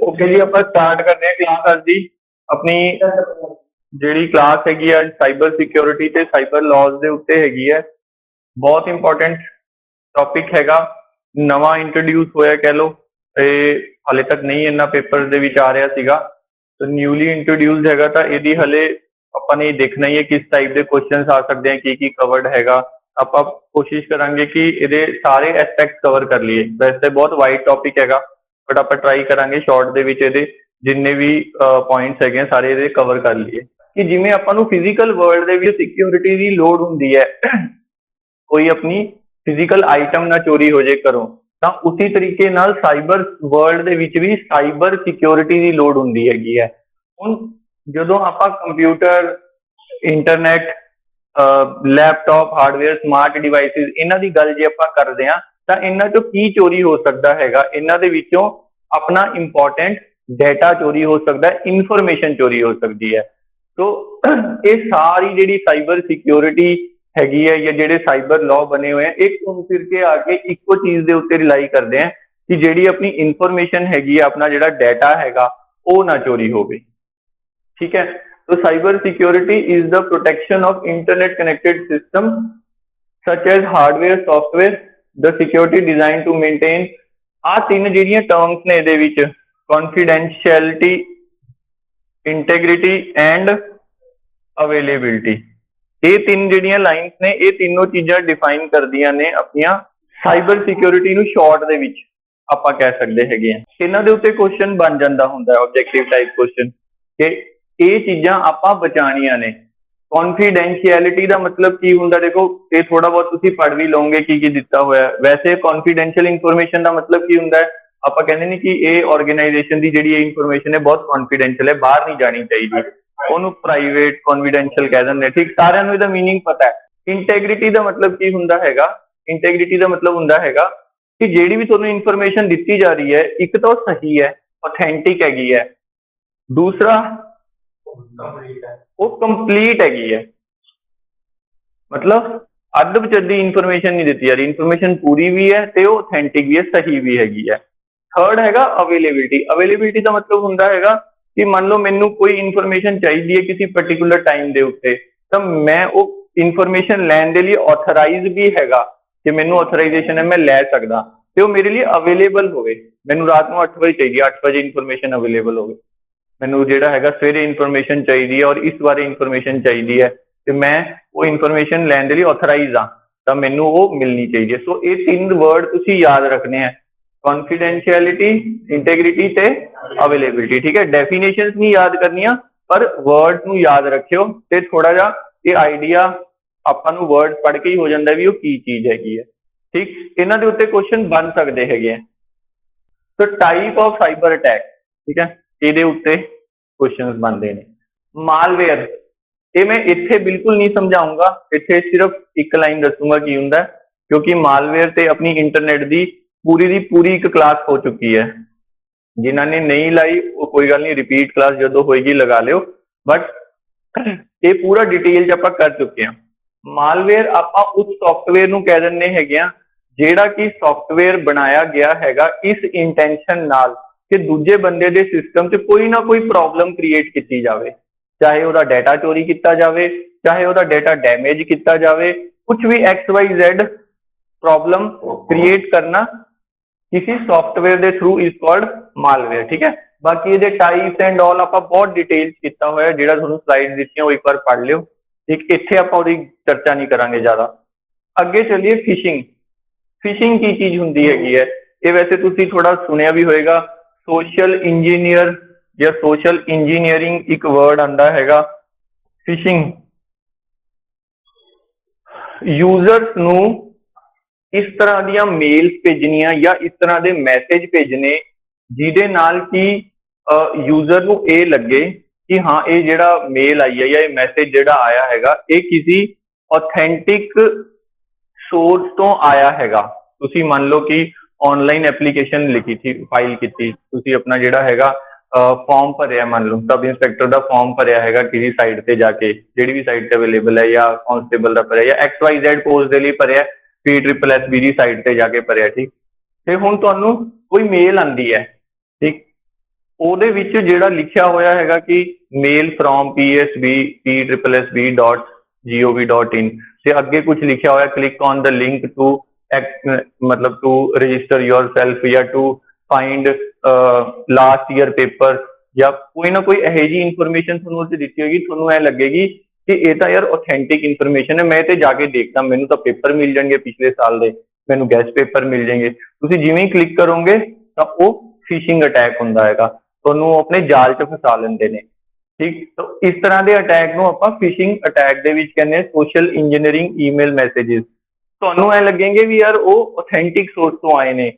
Okay जी, ਆਪਾਂ start ਕਰਦੇ ਹਾਂ ਕਲਾਸ ਅੱਜ ਦੀ। ਆਪਣੀ ਜਿਹੜੀ ਕਲਾਸ ਹੈਗੀ ਆ ਸਾਈਬਰ ਸਿਕਿਉਰਿਟੀ ਤੇ ਸਾਈਬਰ ਲॉज ਦੇ ਉੱਤੇ ਹੈਗੀ ਹੈ। ਬਹੁਤ ਇੰਪੋਰਟੈਂਟ ਟੌਪਿਕ ਹੈਗਾ, ਨਵਾਂ ਇੰਟਰੋਡਿਊਸ ਹੋਇਆ ਕਹਿ ਲਓ। ਇਹ ਹਾਲੇ ਤੱਕ ਨਹੀਂ ਇੰਨਾ ਪੇਪਰ ਦੇ ਵਿੱਚ ਆ ਰਿਹਾ ਸੀਗਾ, ਤਾਂ ਨਿਊਲੀ ਇੰਟਰੋਡਿਊਸਡ ਹੈਗਾ। ਤਾਂ ਇਹਦੀ ਹਲੇ ਆਪਾਂ ਨੇ ਦੇਖਣਾ ਹੀ ਹੈ ਕਿਸ ਟਾਈਪ ਦੇ ਕੁਐਸਚਨਸ ਆ ਸਕਦੇ ਆ, ਕੀ ਕਵਰਡ ਹੈਗਾ। ਆਪਾਂ ਕੋਸ਼ਿਸ਼ ਕਰਾਂਗੇ ਕਿ ਇਹਦੇ ਸਾਰੇ ਐਸਪੈਕਟ ਕਵਰ ਕਰ ਲਈਏ। ਵੈਸੇ ਬਹੁਤ ਵਾਈਡ ਟੌਪਿਕ ਹੈਗਾ, ਬਟ ਆਪਾਂ ਟਰਾਈ ਕਰਾਂਗੇ ਸ਼ਾਰਟ ਦੇ ਵਿੱਚ ਇਹਦੇ ਜਿੰਨੇ ਵੀ ਪੁਆਇੰਟਸ ਹੈਗੇ ਸਾਰੇ ਇਹਦੇ ਕਵਰ ਕਰ ਲਈਏ। ਕਿ ਜਿਵੇਂ ਆਪਾਂ ਨੂੰ ਫਿਜ਼ੀਕਲ ਵਰਲਡ ਦੇ ਵਿੱਚ ਸਿਕਿਉਰਿਟੀ ਦੀ ਲੋੜ ਹੁੰਦੀ ਹੈ, ਕੋਈ ਆਪਣੀ ਫਿਜ਼ੀਕਲ ਆਈਟਮ ਨਾ ਚੋਰੀ ਹੋ ਜੇ ਘਰੋਂ, ਤਾਂ ਉਸੇ ਤਰੀਕੇ ਨਾਲ ਸਾਈਬਰ ਵਰਲਡ ਦੇ ਵਿੱਚ ਵੀ ਸਾਈਬਰ ਸਿਕਿਉਰਿਟੀ ਦੀ ਲੋੜ ਹੁੰਦੀ ਹੈਗੀ ਹੈ। ਹੁਣ ਜਦੋਂ ਆਪਾਂ computer, internet, laptop, hardware, smart devices ਇਹਨਾਂ ਦੀ ਗੱਲ ਜੇ ਆਪਾਂ ਕਰਦੇ ਹਾਂ, ਤਾਂ ਇਹਨਾਂ ਚੋਂ ਕੀ ਚੋਰੀ ਹੋ ਸਕਦਾ ਹੈਗਾ? ਇਹਨਾਂ ਦੇ ਵਿੱਚੋਂ ਆਪਣਾ ਇੰਪੋਰਟੈਂਟ ਡੇਟਾ ਚੋਰੀ ਹੋ ਸਕਦਾ ਹੈ, ਇਨਫੋਰਮੇਸ਼ਨ ਚੋਰੀ ਹੋ ਸਕਦੀ ਹੈ। ਸੋ ਇਹ ਸਾਰੀ ਜਿਹੜੀ ਸਾਈਬਰ ਸਿਕਿਉਰਿਟੀ ਹੈਗੀ ਹੈ ਜਾਂ ਜਿਹੜੇ ਸਾਈਬਰ ਲਾਅ ਬਣੇ ਹੋਏ ਆ, ਇਹ ਘੁੰਮ ਫਿਰ ਕੇ ਆ ਕੇ ਇੱਕੋ ਚੀਜ਼ ਦੇ ਉੱਤੇ ਰਿਲਾਈ ਕਰਦੇ ਆ ਕਿ ਜਿਹੜੀ ਆਪਣੀ ਇਨਫੋਰਮੇਸ਼ਨ ਹੈਗੀ ਹੈ, ਆਪਣਾ ਜਿਹੜਾ ਡੇਟਾ ਹੈਗਾ, ਉਹ ਨਾ ਚੋਰੀ ਹੋਵੇ। ਠੀਕ ਹੈ, तो cyber security is the protection of internet connected system such as hardware, software, the security designed to maintain ਆ ਤਿੰਨ ਜਿਹੜੀਆਂ ਟਰਮਸ ਨੇ ਇਹਦੇ ਵਿੱਚ confidentiality, integrity and availability, ਇਹ ਤਿੰਨ ਜਿਹੜੀਆਂ ਲਾਈਨਸ ਨੇ, ਇਹ ਤਿੰਨੋਂ ਚੀਜ਼ਾਂ ਡਿਫਾਈਨ ਕਰਦੀਆਂ ਨੇ ਆਪਣੀਆਂ ਸਾਈਬਰ ਸਿਕਿਉਰਿਟੀ ਨੂੰ। ਸ਼ਾਰਟ ਦੇ ਵਿੱਚ ਆਪਾਂ ਕਹਿ ਸਕਦੇ ਹੈਗੇ ਆ। ਇਹਨਾਂ ਦੇ ਉੱਤੇ ਕੁਐਸਚਨ ਬਣ ਜਾਂਦਾ ਹੁੰਦਾ ਹੈ, ਆਬਜੈਕਟਿਵ ਟਾਈਪ ਕੁਐਸਚਨ, ਕਿ ਇਹ ਚੀਜ਼ਾਂ ਆਪਾਂ ਬਚਾਉਣੀਆਂ ਨੇ। ਕੌਨਫੀਡੈਂਸ਼ੀਅਲਿਟੀ ਦਾ ਮਤਲਬ ਕੀ ਹੁੰਦਾ? ਦੇਖੋ, ਇਹ ਥੋੜਾ ਬਹੁਤ ਤੁਸੀਂ ਪੜ੍ਹ ਵੀ ਲਓਗੇ ਕੀ ਦਿੱਤਾ ਹੋਇਆ। ਵੈਸੇ ਕੌਨਫੀਡੈਂਸ਼ੀਅਲ ਇਨਫੋਰਮੇਸ਼ਨ ਦਾ ਮਤਲਬ ਕੀ ਹੁੰਦਾ ਹੈ? ਆਪਾਂ ਕਹਿੰਦੇ ਨੇ ਕਿ ਇਹ ਆਰਗੇਨਾਈਜੇਸ਼ਨ ਦੀ ਜਿਹੜੀ ਇਹ ਇਨਫੋਰਮੇਸ਼ਨ ਹੈ ਬਹੁਤ ਕੌਨਫੀਡੈਂਸ਼ੀਅਲ ਹੈ, ਬਾਹਰ ਨਹੀਂ ਜਾਣੀ ਚਾਹੀਦੀ, ਉਹਨੂੰ ਪ੍ਰਾਈਵੇਟ ਕੌਨਫੀਡੈਂਸ਼ੀਅਲ ਕਹਿ ਦਿੰਦੇ। ਠੀਕ, ਸਾਰਿਆਂ ਨੂੰ ਇਹਦਾ ਮੀਨਿੰਗ ਪਤਾ ਹੈ। ਇੰਟੈਗ੍ਰਿਟੀ ਦਾ ਮਤਲਬ ਕੀ ਹੁੰਦਾ ਹੈਗਾ? ਇੰਟੈਗ੍ਰਿਟੀ ਦਾ ਮਤਲਬ ਹੁੰਦਾ ਹੈਗਾ ਕਿ ਜਿਹੜੀ ਵੀ ਤੁਹਾਨੂੰ ਇਨਫੋਰਮੇਸ਼ਨ ਦਿੱਤੀ ਜਾ ਰਹੀ ਹੈ, ਇੱਕ ਤਾਂ ਉਹ ਸਹੀ ਹੈ, ਆਥੈਂਟਿਕ ਹੈਗੀ ਹੈ, ਦੂਸਰਾ ਉਹ ਕੰਪਲੀਟ ਹੈਗੀ ਹੈ। ਮਤਲਬ ਅੱਧ ਵਿਚੱਦੀ ਇਨਫੋਰਮੇਸ਼ਨ ਨਹੀਂ ਦਿੱਤੀ ਜਾ ਰਹੀ, ਇਨਫੋਰਮੇਸ਼ਨ ਪੂਰੀ ਵੀ ਹੈ ਤੇ ਉਹ ਆਥੈਂਟਿਕ ਵੀ ਹੈ, ਸਹੀ ਵੀ ਹੈਗੀ ਹੈ। ਥਰਡ ਹੈਗਾ ਅਵੇਲੇਬਿਲਿਟੀ। ਅਵੇਲੇਬਿਲਿਟੀ ਦਾ ਮਤਲਬ ਹੁੰਦਾ ਹੈਗਾ ਕਿ ਮੰਨ ਲਓ ਮੈਨੂੰ ਕੋਈ ਇਨਫੋਰਮੇਸ਼ਨ ਚਾਹੀਦੀ ਹੈ ਕਿਸੇ ਪਰਟੀਕੂਲਰ ਟਾਈਮ ਦੇ ਉੱਤੇ, ਤਾਂ ਮੈਂ ਉਹ ਇਨਫੋਰਮੇਸ਼ਨ ਲੈਣ ਦੇ ਲਈ ਆਥੋਰਾਈਜ਼ ਵੀ ਹੈਗਾ, ਕਿ ਮੈਨੂੰ ਆਥੋਰਾਈਜ਼ੇਸ਼ਨ ਹੈ, ਮੈਂ ਲੈ ਸਕਦਾ, ਤੇ ਉਹ ਮੇਰੇ ਲਈ ਅਵੇਲੇਬਲ ਹੋਵੇ। ਮੈਨੂੰ ਰਾਤ ਨੂੰ 8 ਵਜੇ ਚਾਹੀਦੀ ਹੈ, 8 ਵਜੇ ਇਨਫੋਰਮੇਸ਼ਨ ਅਵੇਲੇਬਲ ਹੋਵੇ। ਮੈਨੂੰ ਜਿਹੜਾ ਹੈਗਾ ਸਵੇਰੇ ਇਨਫੋਰਮੇਸ਼ਨ ਚਾਹੀਦੀ ਹੈ ਔਰ ਇਸ ਬਾਰੇ ਇਨਫੋਰਮੇਸ਼ਨ ਚਾਹੀਦੀ ਹੈ, ਤੇ ਮੈਂ ਉਹ ਇਨਫੋਰਮੇਸ਼ਨ ਲੈਣ ਦੇ ਲਈ ਆਥੋਰਾਈਜ਼ ਹਾਂ, ਤਾਂ ਮੈਨੂੰ ਉਹ ਮਿਲਣੀ ਚਾਹੀਦੀ ਹੈ। ਸੋ ਇਹ ਤਿੰਨ ਵਰਡ ਤੁਸੀਂ ਯਾਦ ਰੱਖਣੇ ਆ, ਕੌਨਫੀਡੈਂਸ਼ੀਅਲਿਟੀ, ਇੰਟੈਗ੍ਰਿਟੀ ਤੇ ਅਵੇਲੇਬਿਲਿਟੀ। ਠੀਕ ਹੈ, ਡੈਫੀਨੇਸ਼ਨਸ ਨਹੀਂ ਯਾਦ ਕਰਨੀਆਂ, ਪਰ ਵਰਡ ਨੂੰ ਯਾਦ ਰੱਖਿਓ, ਤੇ ਥੋੜਾ ਜਿਹਾ ਇਹ ਆਈਡੀਆ ਆਪਾਂ ਨੂੰ ਵਰਡ ਪੜ੍ਹ ਕੇ ਹੀ ਹੋ ਜਾਂਦਾ ਵੀ ਉਹ ਕੀ ਚੀਜ਼ ਹੈਗੀ ਹੈ। ਠੀਕ, ਇਹਨਾਂ ਦੇ ਉੱਤੇ ਕੁਐਸਚਨ ਬਣ ਸਕਦੇ ਹੈਗੇ ਆ। ਸੋ ਟਾਈਪ ਆਫ ਸਾਈਬਰ ਅਟੈਕ, ਠੀਕ ਹੈ, ਇਹਦੇ ਉੱਤੇ ਕੁਐਸਚਨਸ ਬਣਦੇ ਨੇ। ਮਾਲਵੇਅਰ, ਇਹ ਮੈਂ ਇੱਥੇ ਬਿਲਕੁਲ ਨਹੀਂ ਸਮਝਾਉਂਗਾ, ਇੱਥੇ ਸਿਰਫ ਇੱਕ ਲਾਈਨ ਦੱਸੂਗਾ ਕੀ ਹੁੰਦਾ, ਕਿਉਂਕਿ ਮਾਲਵੇਅਰ ਤੇ ਆਪਣੀ ਇੰਟਰਨੈਟ ਦੀ ਪੂਰੀ ਇੱਕ ਕਲਾਸ ਹੋ ਚੁੱਕੀ ਹੈ। ਜਿਨ੍ਹਾਂ ਨੇ ਨਹੀਂ ਲਾਈ ਉਹ ਕੋਈ ਗੱਲ ਨਹੀਂ, ਰਿਪੀਟ ਕਲਾਸ ਜਦੋਂ ਹੋਏਗੀ ਲਗਾ ਲਿਓ, ਬਟ ਇਹ ਪੂਰਾ ਡਿਟੇਲ 'ਚ ਆਪਾਂ ਕਰ ਚੁੱਕੇ ਹਾਂ। ਮਾਲਵੇਅਰ ਆਪਾਂ ਉਸ ਸੌਫਟਵੇਅਰ ਨੂੰ ਕਹਿ ਦਿੰਦੇ ਹੈਗੇ ਆ ਜਿਹੜਾ ਕਿ ਸੌਫਟਵੇਅਰ ਬਣਾਇਆ ਗਿਆ ਹੈਗਾ ਇਸ ਇੰਟੈਂਸ਼ਨ ਨਾਲ ਕਿ ਦੂਜੇ ਬੰਦੇ ਦੇ ਸਿਸਟਮ 'ਚ ਕੋਈ ਨਾ ਕੋਈ ਪ੍ਰੋਬਲਮ ਕ੍ਰੀਏਟ ਕੀਤੀ ਜਾਵੇ, ਚਾਹੇ ਉਹਦਾ ਡਾਟਾ ਚੋਰੀ ਕੀਤਾ ਜਾਵੇ, ਚਾਹੇ ਉਹਦਾ ਡਾਟਾ ਡੈਮੇਜ ਕੀਤਾ ਜਾਵੇ, ਕੁਝ ਵੀ XYZ ਪ੍ਰੋਬਲਮ ਕ੍ਰੀਏਟ ਕਰਨਾ ਕਿਸੇ ਸੌਫਟਵੇਅਰ ਦੇ ਥਰੂ ਇਜ਼ ਕਾਲਡ ਮਾਲਵੇਅਰ। ਠੀਕ ਹੈ, ਬਾਕੀ ਇਹਦੇ ਟਾਈਪਸ ਐਂਡ ਆਲ ਆਪਾਂ ਬਹੁਤ ਡਿਟੇਲਸ ਕੀਤਾ ਹੋਇਆ, ਜਿਹੜਾ ਤੁਹਾਨੂੰ ਸਲਾਈਡ ਦਿੱਤੀਆਂ ਉਹ ਇੱਕ ਵਾਰ ਪੜ੍ਹ ਲਿਓ। ਠੀਕ, ਇੱਥੇ ਆਪਾਂ ਉਹਦੀ ਚਰਚਾ ਨਹੀਂ ਕਰਾਂਗੇ ਜ਼ਿਆਦਾ। ਅੱਗੇ ਚੱਲੀਏ, ਫਿਸ਼ਿੰਗ। ਫਿਸ਼ਿੰਗ ਕੀ ਚੀਜ਼ ਹੁੰਦੀ ਹੈਗੀ ਹੈ? ਇਹ ਵੈਸੇ ਤੁਸੀਂ ਥੋੜਾ ਸੁਣਿਆ ਵੀ ਹੋਏਗਾ, ਸੋਸ਼ਲ ਇੰਜੀਨੀਅਰ ਜਾਂ ਸੋਸ਼ਲ ਇੰਜੀਨੀਅਰਿੰਗ ਇੱਕ ਵਰਡ ਆਉਂਦਾ ਹੈਗਾ। ਫਿਸ਼ਿੰਗ ਯੂਜ਼ਰਸ ਨੂੰ ਇਸ ਤਰ੍ਹਾਂ ਦੀਆਂ ਮੇਲਸ ਭੇਜਣੀਆਂ ਜਾਂ ਇਸ ਤਰ੍ਹਾਂ ਦੇ ਮੈਸੇਜ ਭੇਜਣੇ ਜਿਹਦੇ ਨਾਲ ਕਿ ਯੂਜ਼ਰ ਨੂੰ ਇਹ ਲੱਗੇ ਕਿ ਹਾਂ ਇਹ ਜਿਹੜਾ ਮੇਲ ਆਈ ਹੈ ਜਾਂ ਇਹ ਮੈਸੇਜ ਜਿਹੜਾ ਆਇਆ ਹੈਗਾ ਇਹ ਕਿਸੇ ਆਥੈਂਟਿਕ ਸੋਰਸ ਤੋਂ ਆਇਆ ਹੈਗਾ। ਤੁਸੀਂ ਮੰਨ ਲਓ ਕਿ ਆਨਲਾਈਨ ਐਪਲੀਕੇਸ਼ਨ ਲਿਖੀ ਸੀ, ਫਾਈਲ ਕੀਤੀ, ਤੁਸੀਂ ਆਪਣਾ ਜਿਹੜਾ ਹੈਗਾ ਫਾਰਮ ਭਰਿਆ, ਮੰਨ ਲਓ ਸਬ ਇੰਸਪੈਕਟਰ ਦਾ ਫਾਰਮ ਭਰਿਆ ਹੈਗਾ ਕਿਸੇ ਸਾਈਟ ਤੇ ਜਾ ਕੇ, ਜਿਹੜੀ ਵੀ ਸਾਈਟ ਤੇ ਅਵੇਲੇਬਲ ਹੈ, ਜਾਂ ਕਾਂਸਟੇਬਲ ਦਾ ਭਰਿਆ ਜਾਂ XYZ ਪੋਸਟ ਦੇ ਲਈ ਭਰਿਆ, PSSB ਦੀ ਸਾਈਟ ਤੇ ਜਾ ਕੇ ਭਰਿਆ, ਠੀਕ। ਤੇ ਹੁਣ ਤੁਹਾਨੂੰ ਕੋਈ ਮੇਲ ਆਉਂਦੀ ਹੈ, ਠੀਕ, ਉਹਦੇ ਵਿੱਚ ਜਿਹੜਾ ਲਿਖਿਆ ਹੋਇਆ ਹੈਗਾ ਕਿ ਮੇਲ ਫਰੋਮ PSSB.gov.in ਤੇ ਅੱਗੇ ਕੁਝ ਲਿਖਿਆ ਹੋਇਆ click on the link to ਮਤਲਬ ਟੂ ਰਜਿਸਟਰ ਯੋਰ ਸੈਲਫ ਜਾਂ to find last year paper ਜਾਂ ਕੋਈ ਨਾ ਕੋਈ ਇਹੋ ਜਿਹੀ ਇਨਫੋਰਮੇਸ਼ਨ ਤੁਹਾਨੂੰ ਉੱਥੇ ਦਿੱਤੀ ਹੋਏਗੀ, ਤੁਹਾਨੂੰ ਐ ਲੱਗੇਗੀ ਕਿ ਇਹ ਤਾਂ ਯਾਰ ਆਥੈਂਟਿਕ ਇਨਫੋਰਮੇਸ਼ਨ ਹੈ, ਮੈਂ ਤੇ ਜਾ ਕੇ ਦੇਖਦਾ, ਮੈਨੂੰ ਤਾਂ ਪੇਪਰ ਮਿਲ ਜਾਣਗੇ ਪਿਛਲੇ ਸਾਲ ਦੇ, ਮੈਨੂੰ ਗੈਸਟ ਪੇਪਰ ਮਿਲ ਜਾਣਗੇ। ਤੁਸੀਂ ਜਿਵੇਂ ਹੀ ਕਲਿੱਕ ਕਰੋਗੇ ਤਾਂ ਉਹ ਫਿਸ਼ਿੰਗ ਅਟੈਕ ਹੁੰਦਾ ਹੈਗਾ, ਤੁਹਾਨੂੰ ਆਪਣੇ ਜਾਲ 'ਚ ਫਸਾ ਲੈਂਦੇ ਨੇ, ਠੀਕ। ਤਾਂ ਇਸ ਤਰ੍ਹਾਂ ਦੇ ਅਟੈਕ ਨੂੰ ਆਪਾਂ ਫਿਸ਼ਿੰਗ ਅਟੈਕ ਦੇ ਵਿੱਚ ਕਹਿੰਦੇ ਹਾਂ ਸੋਸ਼ਲ ਇੰਜੀਨੀਅਰਿੰਗ ਈਮੇਲ ਮੈਸੇजेस। ਤੁਹਾਨੂੰ ਐ ਲੱਗेंगे ਵੀ ਯਾਰ ਉਹ ਆਥੈਂਟਿਕ ਸੋਰਸ ਤੋਂ ਆਏ ਨੇ।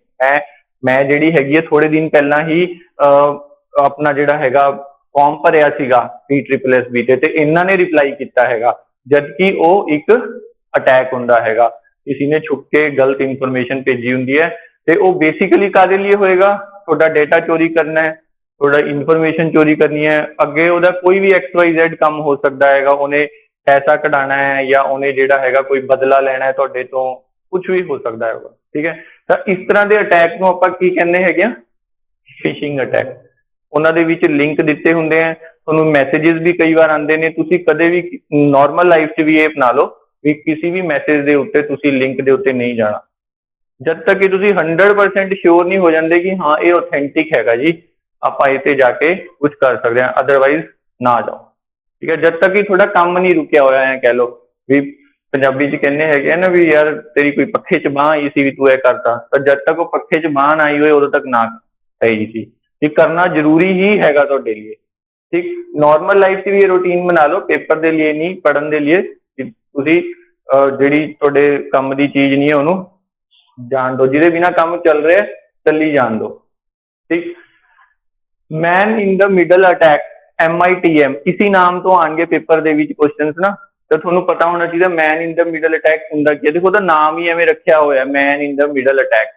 ਮੈਂ ਜਿਹੜੀ ਹੈਗੀ ਹੈ ਥੋੜੇ ਦਿਨ ਪਹਿਲਾਂ ਹੀ ਆਪਣਾ ਜਿਹੜਾ ਹੈਗਾ ਫਾਰਮ ਭਰਿਆ ਸੀਗਾ PSSB ਤੇ ਇਹਨਾਂ ਨੇ ਰਿਪਲਾਈ ਕੀਤਾ ਹੈਗਾ, ਜਦ ਕਿ ਉਹ ਇੱਕ ਅਟੈਕ ਹੁੰਦਾ ਹੈਗਾ, ਕਿਸੇ ਨੇ ਛੁਪ ਕੇ ਗਲਤ ਇਨਫੋਰਮੇਸ਼ਨ ਭੇਜੀ ਹੁੰਦੀ ਹੈ ਤੇ ਉਹ ਬੇਸਿਕਲੀ ਕਾਹਦੇ ਲਈ ਹੋਏਗਾ, ਤੁਹਾਡਾ ਡੇਟਾ ਚੋਰੀ ਕਰਨਾ ਹੈ, ਤੁਹਾਡਾ ਇਨਫੋਰਮੇਸ਼ਨ ਚੋਰੀ ਕਰਨੀ ਹੈ। ਅੱਗੇ ਉਹਦਾ ਕੋਈ ਵੀ XYZ ਕੰਮ ਹੋ ਸਕਦਾ ਹੈਗਾ, ਉਹਨੇ ਪੈਸਾ ਕਢਾਉਣਾ ਹੈ ਜਾਂ ਉਹਨੇ ਜਿਹੜਾ ਹੈਗਾ ਕੋਈ ਬਦਲਾ ਲੈਣਾ ਹੈ ਤੁਹਾਡੇ ਤੋਂ, ਕੁਝ ਵੀ ਹੋ ਸਕਦਾ ਹੈਗਾ, ਠੀਕ ਹੈ। ਤਾਂ ਇਸ ਤਰ੍ਹਾਂ ਦੇ ਅਟੈਕ ਨੂੰ ਆਪਾਂ ਕੀ ਕਹਿੰਦੇ ਹੈਗੇ ਆ, ਫਿਸ਼ਿੰਗ ਅਟੈਕ। ਉਹਨਾਂ ਦੇ ਵਿੱਚ ਲਿੰਕ ਦਿੱਤੇ ਹੁੰਦੇ ਆ, ਤੁਹਾਨੂੰ ਮੈਸੇजेस ਵੀ ਕਈ ਵਾਰ ਆਉਂਦੇ ਨੇ। ਤੁਸੀਂ ਕਦੇ ਵੀ ਨੋਰਮਲ ਲਾਈਫ 'ਚ ਵੀ ਇਹ ਅਪਣਾ ਲਓ ਵੀ ਕਿਸੇ ਵੀ ਮੈਸੇਜ ਦੇ ਉੱਤੇ ਤੁਸੀਂ ਲਿੰਕ ਦੇ ਉੱਤੇ ਨਹੀਂ ਜਾਣਾ ਜਦ ਤੱਕ ਕਿ ਤੁਸੀਂ 100% ਸ਼ੋਰ ਨਹੀਂ ਹੋ ਜਾਂਦੇ ਕਿ ਹਾਂ ਇਹ ਆਥੈਂਟਿਕ ਹੈਗਾ ਜੀ, ਆਪਾਂ ਇਹ ਤੇ ਜਾ ਕੇ ਕੁਝ ਕਰ ਸਕਦੇ ਹਾਂ, ਅਦਰਵਾਈਜ਼ ਨਾ ਜਾਓ, ਠੀਕ ਹੈ। ਜਦ ਤੱਕ ਕਿ ਤੁਹਾਡਾ ਕੰਮ ਨਹੀਂ ਰੁਕਿਆ ਹੋਇਆ ਹੈ, ਕਹਿ ਲਓ ਵੀ ਪੰਜਾਬੀ 'ਚ ਕਹਿੰਦੇ ਹੈਗੇ ਆ ਨਾ ਵੀ ਯਾਰ ਤੇਰੀ ਕੋਈ ਪੱਖੇ 'ਚ ਬਾਂਹ ਆਈ ਸੀ ਵੀ ਤੂੰ ਇਹ ਕਰਤਾ, ਤਾਂ ਜਦ ਤੱਕ ਉਹ ਪੱਖੇ 'ਚ ਬਾਂਹ ਨਾ ਆਈ ਹੋਏ ਉਦੋਂ ਤੱਕ ਨਾ ਆਈ ਸੀ। ਇਹ ਕਰਨਾ ਜ਼ਰੂਰੀ ਹੀ ਹੈਗਾ ਤੁਹਾਡੇ ਲਈ, ਠੀਕ। ਨॉर्मल ਲਾਈਫ 'ਚ ਵੀ ਇਹ ਰੂਟੀਨ ਬਣਾ ਲਓ, ਪੇਪਰ ਦੇ ਲਈ ਨਹੀਂ, ਪੜ੍ਹਨ ਦੇ ਲਈ। ਤੁਸੀਂ ਜਿਹੜੀ ਤੁਹਾਡੇ ਕੰਮ ਦੀ ਚੀਜ਼ ਨਹੀਂ ਹੈ ਉਹਨੂੰ ਜਾਣ ਦਿਓ, ਜਿਹਦੇ ਬਿਨਾਂ ਕੰਮ ਚੱਲ ਰਿਹਾ ਚੱਲੀ ਜਾਣ ਦਿਓ, ਠੀਕ। ਮੈਨ ਇਨ ਦ ਮਿਡਲ ਅਟੈਕ, MITM, ਇਸੀ ਨਾਮ ਤੋਂ ਆਉਣਗੇ ਪੇਪਰ ਦੇ ਵਿੱਚ ਕੁਐਸਚਨਸ ਨਾ, ਤਾਂ ਤੁਹਾਨੂੰ ਪਤਾ ਹੋਣਾ ਚਾਹੀਦਾ ਮੈਨ ਇਨ ਦ ਮਿਡਲ ਅਟੈਕ ਹੁੰਦਾ ਕੀ ਹੈ। ਦੇਖੋ ਉਹਦਾ ਨਾਮ ਹੀ ਐਵੇਂ ਰੱਖਿਆ ਹੋਇਆ, ਮੈਨ ਇਨ ਦ ਮਿਡਲ ਅਟੈਕ।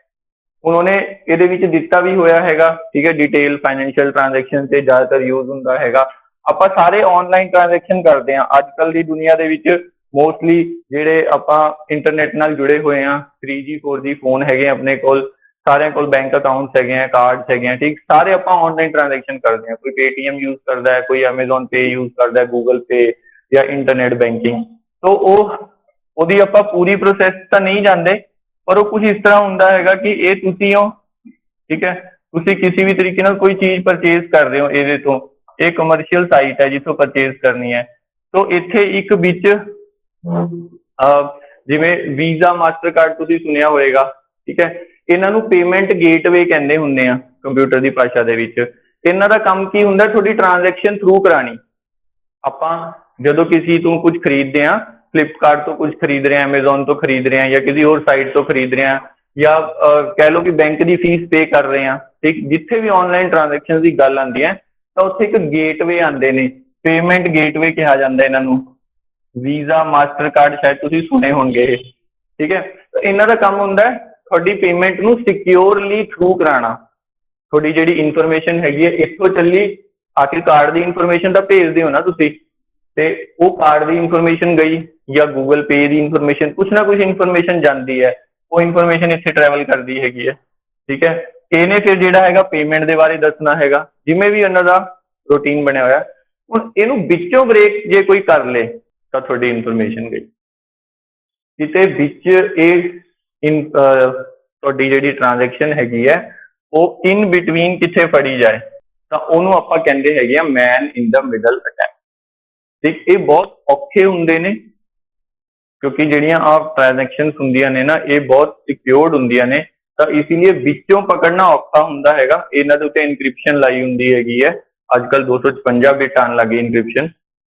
ਹੁਣ ਉਹਨੇ ਇਹਦੇ ਵਿੱਚ ਦਿੱਤਾ ਵੀ ਹੋਇਆ ਹੈਗਾ, ਠੀਕ ਹੈ, ਡਿਟੇਲ ਫਾਈਨੈਂਸ਼ੀਅਲ ਟ੍ਰਾਂਜੈਕਸ਼ਨ ਤੇ ਜ਼ਿਆਦਾਤਰ ਯੂਜ਼ ਹੁੰਦਾ ਹੈਗਾ। ਆਪਾਂ ਸਾਰੇ ਆਨਲਾਈਨ ਟ੍ਰਾਂਜੈਕਸ਼ਨ ਕਰਦੇ ਹਾਂ ਅੱਜ ਕੱਲ੍ਹ ਦੀ ਦੁਨੀਆ ਦੇ ਵਿੱਚ, ਮੋਸਟਲੀ ਜਿਹੜੇ ਆਪਾਂ ਇੰਟਰਨੈਟ ਨਾਲ ਜੁੜੇ ਹੋਏ ਹਾਂ, 3G 4G ਫੋਨ ਹੈਗੇ ਆਪਣੇ ਕੋਲ, ਸਾਰਿਆਂ ਕੋਲ ਬੈਂਕ ਅਕਾਊਂਟਸ ਹੈਗੇ ਆ, ਕਾਰਡਸ ਹੈਗੇ ਆ, ਠੀਕ। ਸਾਰੇ ਆਪਾਂ ਆਨਲਾਈਨ ਟ੍ਰਾਂਜੈਕਸ਼ਨ ਕਰਦੇ ਹਾਂ, ਕੋਈ Paytm ਯੂਜ਼ ਕਰਦਾ ਹੈ, ਕੋਈ Amazon Pay ਯੂਜ਼ ਕਰਦਾ ਹੈ, Google Pay ਜਾਂ ਇੰਟਰਨੈਟ ਬੈਂਕਿੰਗ। ਤਾਂ ਉਹਦੀ ਆਪਾਂ ਪੂਰੀ ਪ੍ਰੋਸੈਸ ਤਾਂ ਨਹੀਂ ਜਾਣਦੇ, ਪਰ ਉਹ ਕੁਝ ਇਸ ਤਰ੍ਹਾਂ ਹੁੰਦਾ ਹੈਗਾ ਕਿ ਇਹ ਤੁਸੀਂ ਹੋ, ਠੀਕ ਹੈ, ਤੁਸੀਂ ਕਿਸੇ ਵੀ ਤਰੀਕੇ ਨਾਲ ਕੋਈ ਚੀਜ਼ ਪਰਚੇਜ਼ ਕਰ ਰਹੇ ਹੋ ਇਹਦੇ ਤੋਂ, ਇਹ ਕਮਰਸ਼ੀਅਲ ਸਾਈਟ ਹੈ ਜਿੱਥੋਂ ਪਰਚੇਜ਼ ਕਰਨੀ ਹੈ। ਤਾਂ ਇੱਥੇ ਇੱਕ ਵਿੱਚ ਜਿਵੇਂ ਵੀਜ਼ਾ ਮਾਸਟਰ ਕਾਰਡ ਤੁਸੀਂ ਸੁਣਿਆ ਹੋਏਗਾ, ਠੀਕ ਹੈ, ਇਹਨਾਂ ਨੂੰ ਪੇਮੈਂਟ ਗੇਟਵੇ ਕਹਿੰਦੇ ਹੁੰਦੇ ਆ ਕੰਪਿਊਟਰ ਦੀ ਭਾਸ਼ਾ ਦੇ ਵਿੱਚ। ਇਹਨਾਂ ਦਾ ਕੰਮ ਕੀ ਹੁੰਦਾ, ਤੁਹਾਡੀ ਟ੍ਰਾਂਜੈਕਸ਼ਨ ਥਰੂ ਕਰਾਣੀ। ਆਪਾਂ ਜਦੋਂ ਕਿਸੇ ਤੋਂ ਕੁਝ ਖਰੀਦਦੇ ਹਾਂ, ਫਲਿੱਪਕਾਰਟ ਤੋਂ ਕੁਝ ਖਰੀਦ ਰਹੇ ਹਾਂ, ਐਮਾਜ਼ੋਨ ਤੋਂ ਖਰੀਦ ਰਹੇ ਹਾਂ ਜਾਂ ਕਿਸੇ ਹੋਰ ਸਾਈਟ ਤੋਂ ਖਰੀਦ ਰਹੇ ਹਾਂ, ਜਾਂ ਕਹਿ ਲਓ ਕਿ ਬੈਂਕ ਦੀ ਫੀਸ ਪੇ ਕਰ ਰਹੇ ਹਾਂ, ਠੀਕ। ਜਿੱਥੇ ਵੀ ਆਨਲਾਈਨ ਟ੍ਰਾਂਜੈਕਸ਼ਨ ਦੀ ਗੱਲ ਆਉਂਦੀ ਹੈ ਤਾਂ ਉੱਥੇ ਇੱਕ ਗੇਟਵੇ ਆਉਂਦੇ ਨੇ, ਪੇਮੈਂਟ ਗੇਟਵੇ ਕਿਹਾ ਜਾਂਦਾ ਇਹਨਾਂ ਨੂੰ। ਵੀਜ਼ਾ ਮਾਸਟਰ ਕਾਰਡ ਸ਼ਾਇਦ ਤੁਸੀਂ ਸੁਣੇ ਹੋਣਗੇ, ਠੀਕ ਹੈ। ਤਾਂ ਇਹਨਾਂ ਦਾ ਕੰਮ ਹੁੰਦਾ ਤੁਹਾਡੀ ਪੇਮੈਂਟ ਨੂੰ ਸਿਕਿਉਰਲੀ ਥਰੂ ਕਰਾਉਣਾ। ਤੁਹਾਡੀ ਜਿਹੜੀ ਇਨਫੋਰਮੇਸ਼ਨ ਹੈਗੀ ਹੈ ਇੱਥੋਂ ਚੱਲੀ, ਆਖਿਰ ਕਾਰਡ ਦੀ ਇਨਫੋਰਮੇਸ਼ਨ ਤਾਂ ਭੇਜਦੇ ਹੋ ਨਾ ਤੁਸੀਂ, ਤੇ ਉਹ ਕਾਰਡ ਦੀ ਇਨਫੋਰਮੇਸ਼ਨ ਗਈ ਜਾਂ ਗੂਗਲ ਪੇ ਦੀ ਇਨਫੋਰਮੇਸ਼ਨ, ਕੁਛ ਨਾ ਕੁਛ ਇਨਫੋਰਮੇਸ਼ਨ ਜਾਂਦੀ ਹੈ, ਉਹ ਇਨਫੋਰਮੇਸ਼ਨ ਇੱਥੇ ਟਰੈਵਲ ਕਰਦੀ ਹੈਗੀ ਹੈ, ਠੀਕ ਹੈ। ਇਹਨੇ ਫਿਰ ਜਿਹੜਾ ਹੈਗਾ ਪੇਮੈਂਟ ਦੇ ਬਾਰੇ ਦੱਸਣਾ ਹੈਗਾ, ਜਿਵੇਂ ਵੀ ਉਹਨਾਂ ਦਾ ਰੂਟੀਨ ਬਣਿਆ ਹੋਇਆ। ਹੁਣ ਇਹਨੂੰ ਵਿੱਚੋਂ ਬ੍ਰੇਕ ਜੇ ਕੋਈ ਕਰ ਲੇ ਤਾਂ ਤੁਹਾਡੀ ਇਨਫੋਰਮੇਸ਼ਨ ਗਈ ਕਿਤੇ ਵਿੱਚ। ਇਹ ਤੁਹਾਡੀ ਜਿਹੜੀ ਟ੍ਰਾਂਜੈਕਸ਼ਨ ਹੈਗੀ ਹੈ ਉਹ ਇਨ ਬਿਟਵੀਨ ਕਿੱਥੇ ਫੜੀ ਜਾਏ ਤਾਂ ਉਹਨੂੰ ਆਪਾਂ ਕਹਿੰਦੇ ਹੈਗੇ ਆ ਮੈਨ ਇਨ ਦਾ ਮਿਡਲ ਅਟੈਕ, ਠੀਕ। ਇਹ ਬਹੁਤ ਔਖੇ ਹੁੰਦੇ ਨੇ ਕਿਉਂਕਿ ਜਿਹੜੀਆਂ ਆਹ ਟ੍ਰਾਂਜੈਕਸ਼ਨ ਹੁੰਦੀਆਂ ਨੇ ਨਾ ਇਹ ਬਹੁਤ ਸਿਕਿਉਰਡ ਹੁੰਦੀਆਂ ਨੇ, ਤਾਂ ਇਸ ਲਈ ਵਿੱਚੋਂ ਪਕੜਨਾ ਔਖਾ ਹੁੰਦਾ ਹੈਗਾ। ਇਹਨਾਂ ਦੇ ਉੱਤੇ ਇਨਕ੍ਰਿਪਸ਼ਨ ਲਾਈ ਹੁੰਦੀ ਹੈਗੀ ਹੈ, ਅੱਜ ਕੱਲ੍ਹ 256 ਬਿਟ ਆਉਣ ਲੱਗੇ ਇਨਕ੍ਰਿਪਸ਼ਨ,